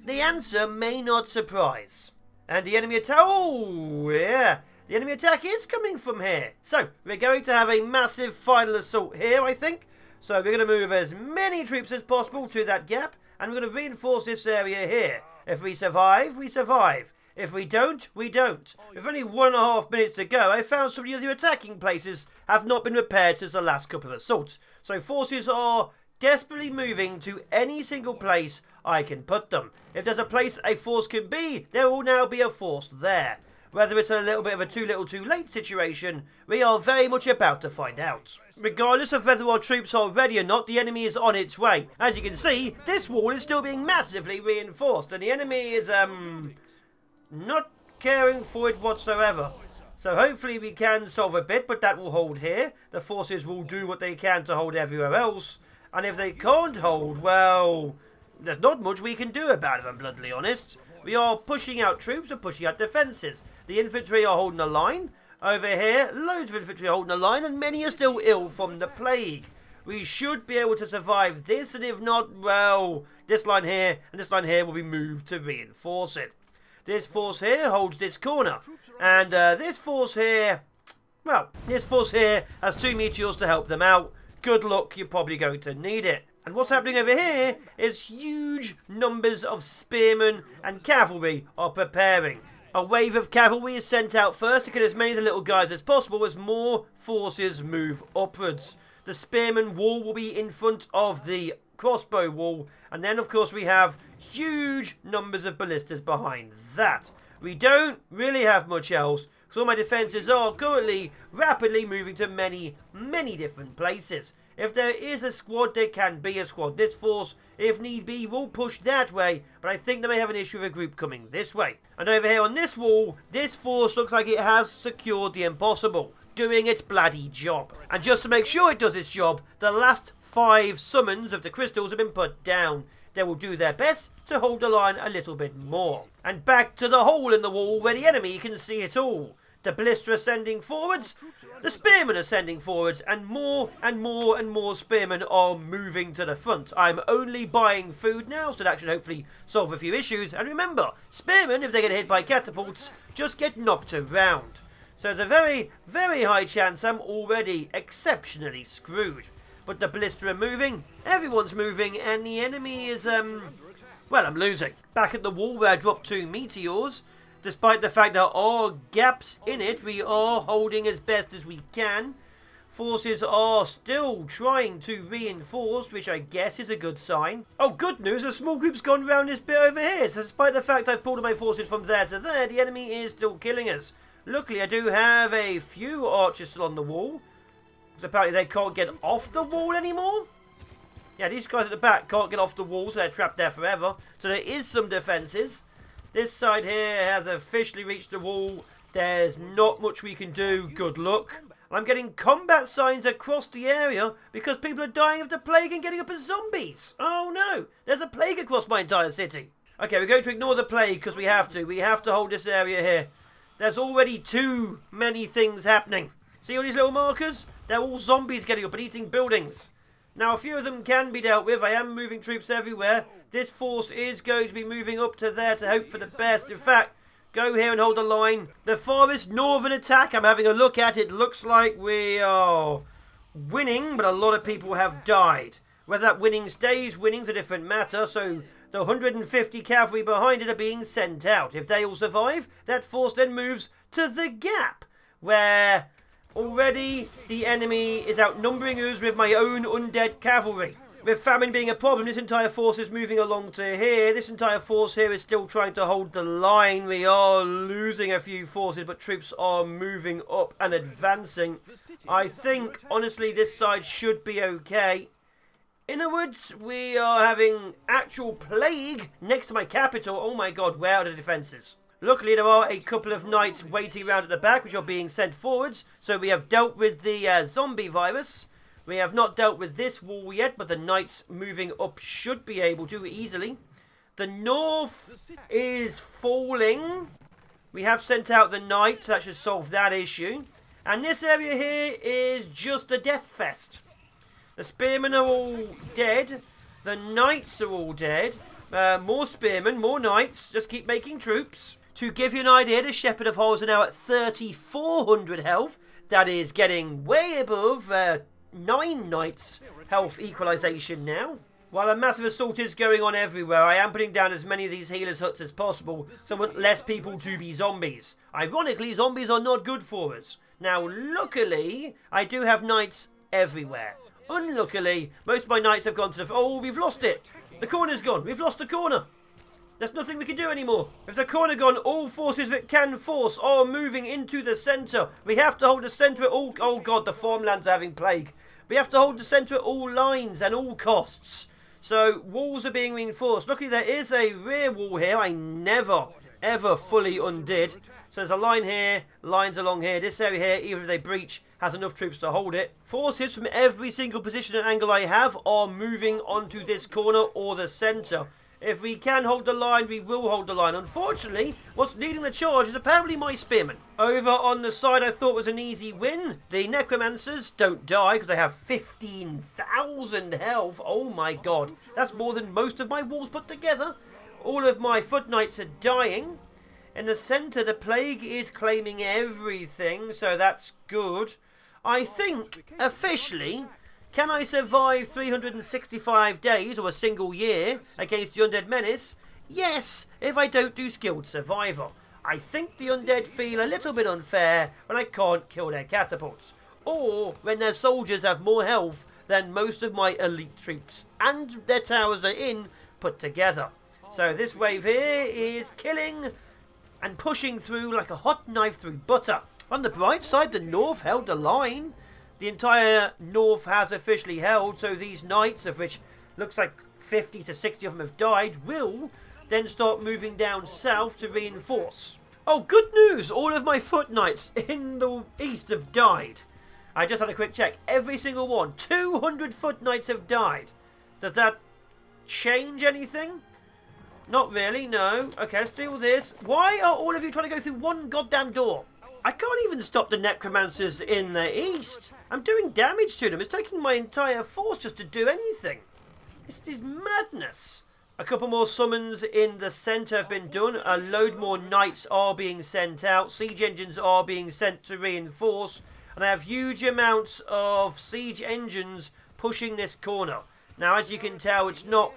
The answer may not surprise. And the enemy attack... Oh, yeah. The enemy attack is coming from here. So, we're going to have a massive final assault here, I think. So, we're going to move as many troops as possible to that gap. And we're going to reinforce this area here. If we survive, we survive. If we don't, we don't. With only 1.5 minutes to go, I found some of the other attacking places have not been repaired since the last couple of assaults. So, forces are desperately moving to any single place I can put them. If there's a place a force can be, there will now be a force there. Whether it's a little bit of a too little too late situation, we are very much about to find out. Regardless of whether our troops are ready or not, the enemy is on its way. As you can see, this wall is still being massively reinforced, and the enemy is, not caring for it whatsoever. So hopefully we can solve a bit, but that will hold here. The forces will do what they can to hold everywhere else. And if they can't hold, well, there's not much we can do about it, if I'm bluntly honest. We are pushing out troops and pushing out defences. The infantry are holding a line. Over here, loads of infantry are holding a line, and many are still ill from the plague. We should be able to survive this, and if not, well, this line here and this line here will be moved to reinforce it. This force here holds this corner, and this force here, well, this force here has 2 meteors to help them out. Good luck, you're probably going to need it. And what's happening over here is huge numbers of spearmen and cavalry are preparing. A wave of cavalry is sent out first to kill as many of the little guys as possible as more forces move upwards. The spearman wall will be in front of the crossbow wall, and then of course we have huge numbers of ballistas behind that. We don't really have much else, so my defences are currently rapidly moving to many different places. If there is a squad, there can be a squad. This force, if need be, will push that way, but I think they may have an issue with a group coming this way. And over here on this wall, this force looks like it has secured the impossible, doing its bloody job. And just to make sure it does its job, the last 5 summons of the crystals have been put down. They will do their best to hold the line a little bit more. And back to the hole in the wall where the enemy can see it all. The ballista are sending forwards, the spearmen are sending forwards, and more spearmen are moving to the front. I'm only buying food now, so that should hopefully solve a few issues. And remember, spearmen, if they get hit by catapults, just get knocked around. So there's a very high chance I'm already exceptionally screwed. but the ballista are moving, everyone's moving, and the enemy is, well, I'm losing. Back at the wall where I dropped 2 meteors, despite the fact there are gaps in it, we are holding as best as we can. Forces are still trying to reinforce, which I guess is a good sign. Oh, good news, a small group's gone round this bit over here. So despite the fact I've pulled my forces from there to there, the enemy is still killing us. Luckily, I do have a few archers still on the wall. Because apparently they can't get off the wall anymore. Yeah, these guys at the back can't get off the wall, so they're trapped there forever. So there is some defences. This side here has officially reached the wall. There's not much we can do. Good luck. I'm getting combat signs across the area because people are dying of the plague and getting up as zombies. Oh no, there's a plague across my entire city. Okay, we're going to ignore the plague because we have to. We have to hold this area here. There's already too many things happening. See all these little markers? They're all zombies getting up and eating buildings. Now, a few of them can be dealt with. I am moving troops everywhere. This force is going to be moving up to there to hope for the best. In fact, go here and hold the line. The farthest northern attack, I'm having a look at it. Looks like we are winning, but a lot of people have died. Whether that winning stays, winning's a different matter. So the 150 cavalry behind it are being sent out. If they all survive, that force then moves to the gap, where already the enemy is outnumbering us with my own undead cavalry. With famine being a problem, this entire force is moving along to here. This entire force here is still trying to hold the line. We are losing a few forces, but troops are moving up and advancing. I think, honestly, this side should be okay. In other words, we are having actual plague next to my capital. Oh my god, where are the defences? Luckily, there are a couple of knights waiting around at the back, which are being sent forwards. So we have dealt with the zombie virus. We have not dealt with this wall yet, but the knights moving up should be able to easily. The north is falling. We have sent out the knights. That should solve that issue. And this area here is just a death fest. The spearmen are all dead. The knights are all dead. More spearmen, more knights. Just keep making troops. To give you an idea, the Shepherd of Horrors are now at 3,400 health. That is getting way above 9 knights health equalisation now. While a massive assault is going on everywhere, I am putting down as many of these healers' huts as possible, so I want less people to be zombies. Ironically, zombies are not good for us. Now, luckily, I do have knights everywhere. Unluckily, most of my knights have gone to the... Oh, we've lost it! The corner's gone. We've lost the corner. There's nothing we can do anymore. With the corner gone, all forces that can force are moving into the centre. We have to hold the centre at all... Oh god, the farmlands are having plague. We have to hold the centre at all lines and all costs. So, walls are being reinforced. Luckily, there is a rear wall here. I never, ever fully undid. So there's a line here, lines along here. This area here, even if they breach, has enough troops to hold it. Forces from every single position and angle I have are moving onto this corner or the centre. If we can hold the line, we will hold the line. Unfortunately, what's leading the charge is apparently my spearmen. Over on the side I thought was an easy win. The necromancers don't die because they have 15,000 health. Oh my god. That's more than most of my walls put together. All of my foot knights are dying. In the centre, the plague is claiming everything, so that's good. I think, officially... Can I survive 365 days or a single year against the Undead Menace? Yes, if I don't do skilled survival. I think the Undead feel a little bit unfair when I can't kill their catapults. Or when their soldiers have more health than most of my elite troops and their towers are in put together. So this wave here is killing and pushing through like a hot knife through butter. On the bright side, the North held the line. The entire north has officially held, so these knights, of which looks like 50 to 60 of them have died, will then start moving down south to reinforce. Oh, good news! All of my foot knights in the east have died. I just had a quick check. Every single one. 200 foot knights have died. Does that change anything? Not really, no. Okay, let's deal with this. Why are all of you trying to go through one goddamn door? I can't even stop the necromancers in the east. I'm doing damage to them. It's taking my entire force just to do anything. This is madness. A couple more summons in the centre have been done. A load more knights are being sent out. Siege engines are being sent to reinforce. And I have huge amounts of siege engines pushing this corner. Now, as you can tell, it's not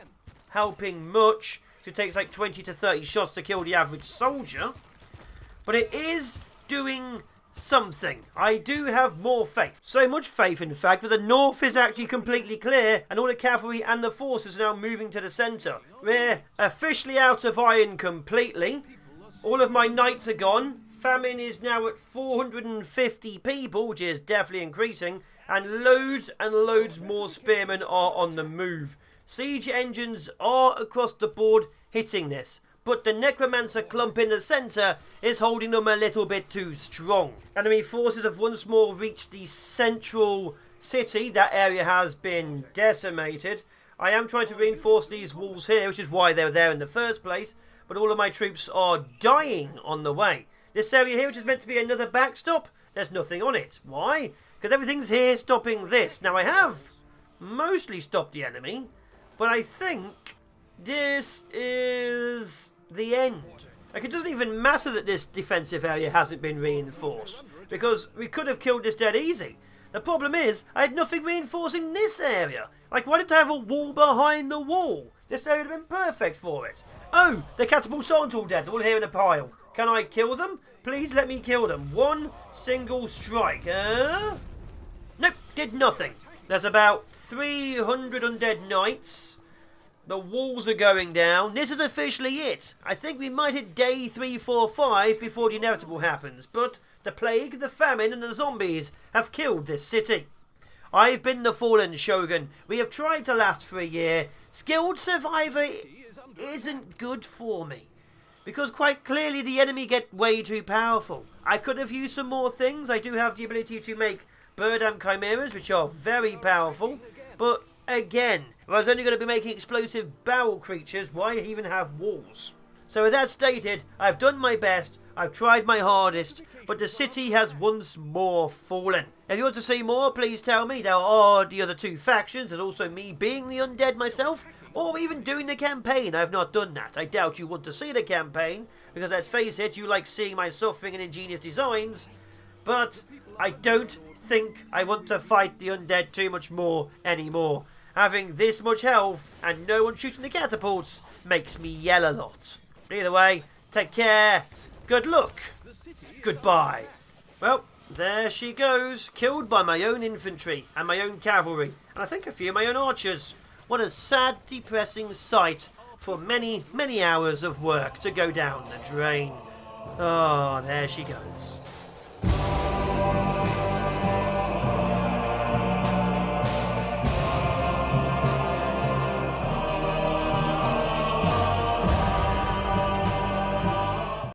helping much. It takes like 20 to 30 shots to kill the average soldier. But it is doing something. I do have more faith. So much faith, in fact, that the north is actually completely clear and all the cavalry and the forces are now moving to the centre. We're officially out of iron completely. All of my knights are gone. Famine is now at 450 people, which is definitely increasing. And loads more spearmen are on the move. Siege engines are across the board hitting this. But the Necromancer clump in the centre is holding them a little bit too strong. Enemy forces have once more reached the central city. That area has been decimated. I am trying to reinforce these walls here, which is why they're there in the first place. But all of my troops are dying on the way. This area here, which is meant to be another backstop, there's nothing on it. Why? Because everything's here stopping this. Now, I have mostly stopped the enemy, but I think this is the end. Like, it doesn't even matter that this defensive area hasn't been reinforced, because we could have killed this dead easy. The problem is, I had nothing reinforcing this area. Like, why did I have a wall behind the wall? This area would have been perfect for it. Oh, the catapults aren't all dead. They're all here in a pile. Can I kill them? Please let me kill them. One single strike. Nope, did nothing. There's about 300 undead knights. The walls are going down. This is officially it. I think we might hit day 3, 4, 5 before the inevitable happens. But the plague, the famine and the zombies have killed this city. I've been the fallen shogun. We have tried to last for a year. Skilled survivor isn't good for me. Because quite clearly the enemy get way too powerful. I could have used some more things. I do have the ability to make Birdam Chimeras, which are very powerful. But again, if I was only going to be making explosive barrel creatures, why even have walls? So with that stated, I've done my best, I've tried my hardest, but the city has once more fallen. If you want to see more, please tell me. There are the other two factions, and also me being the undead myself, or even doing the campaign. I've not done that. I doubt you want to see the campaign, because let's face it, you like seeing my suffering and ingenious designs, but I don't think I want to fight the undead too much more anymore. Having this much health and no one shooting the catapults makes me yell a lot. Either way, take care, good luck, goodbye. Well, there she goes, killed by my own infantry and my own cavalry, and I think a few of my own archers. What a sad, depressing sight for many, many hours of work to go down the drain. Oh, there she goes.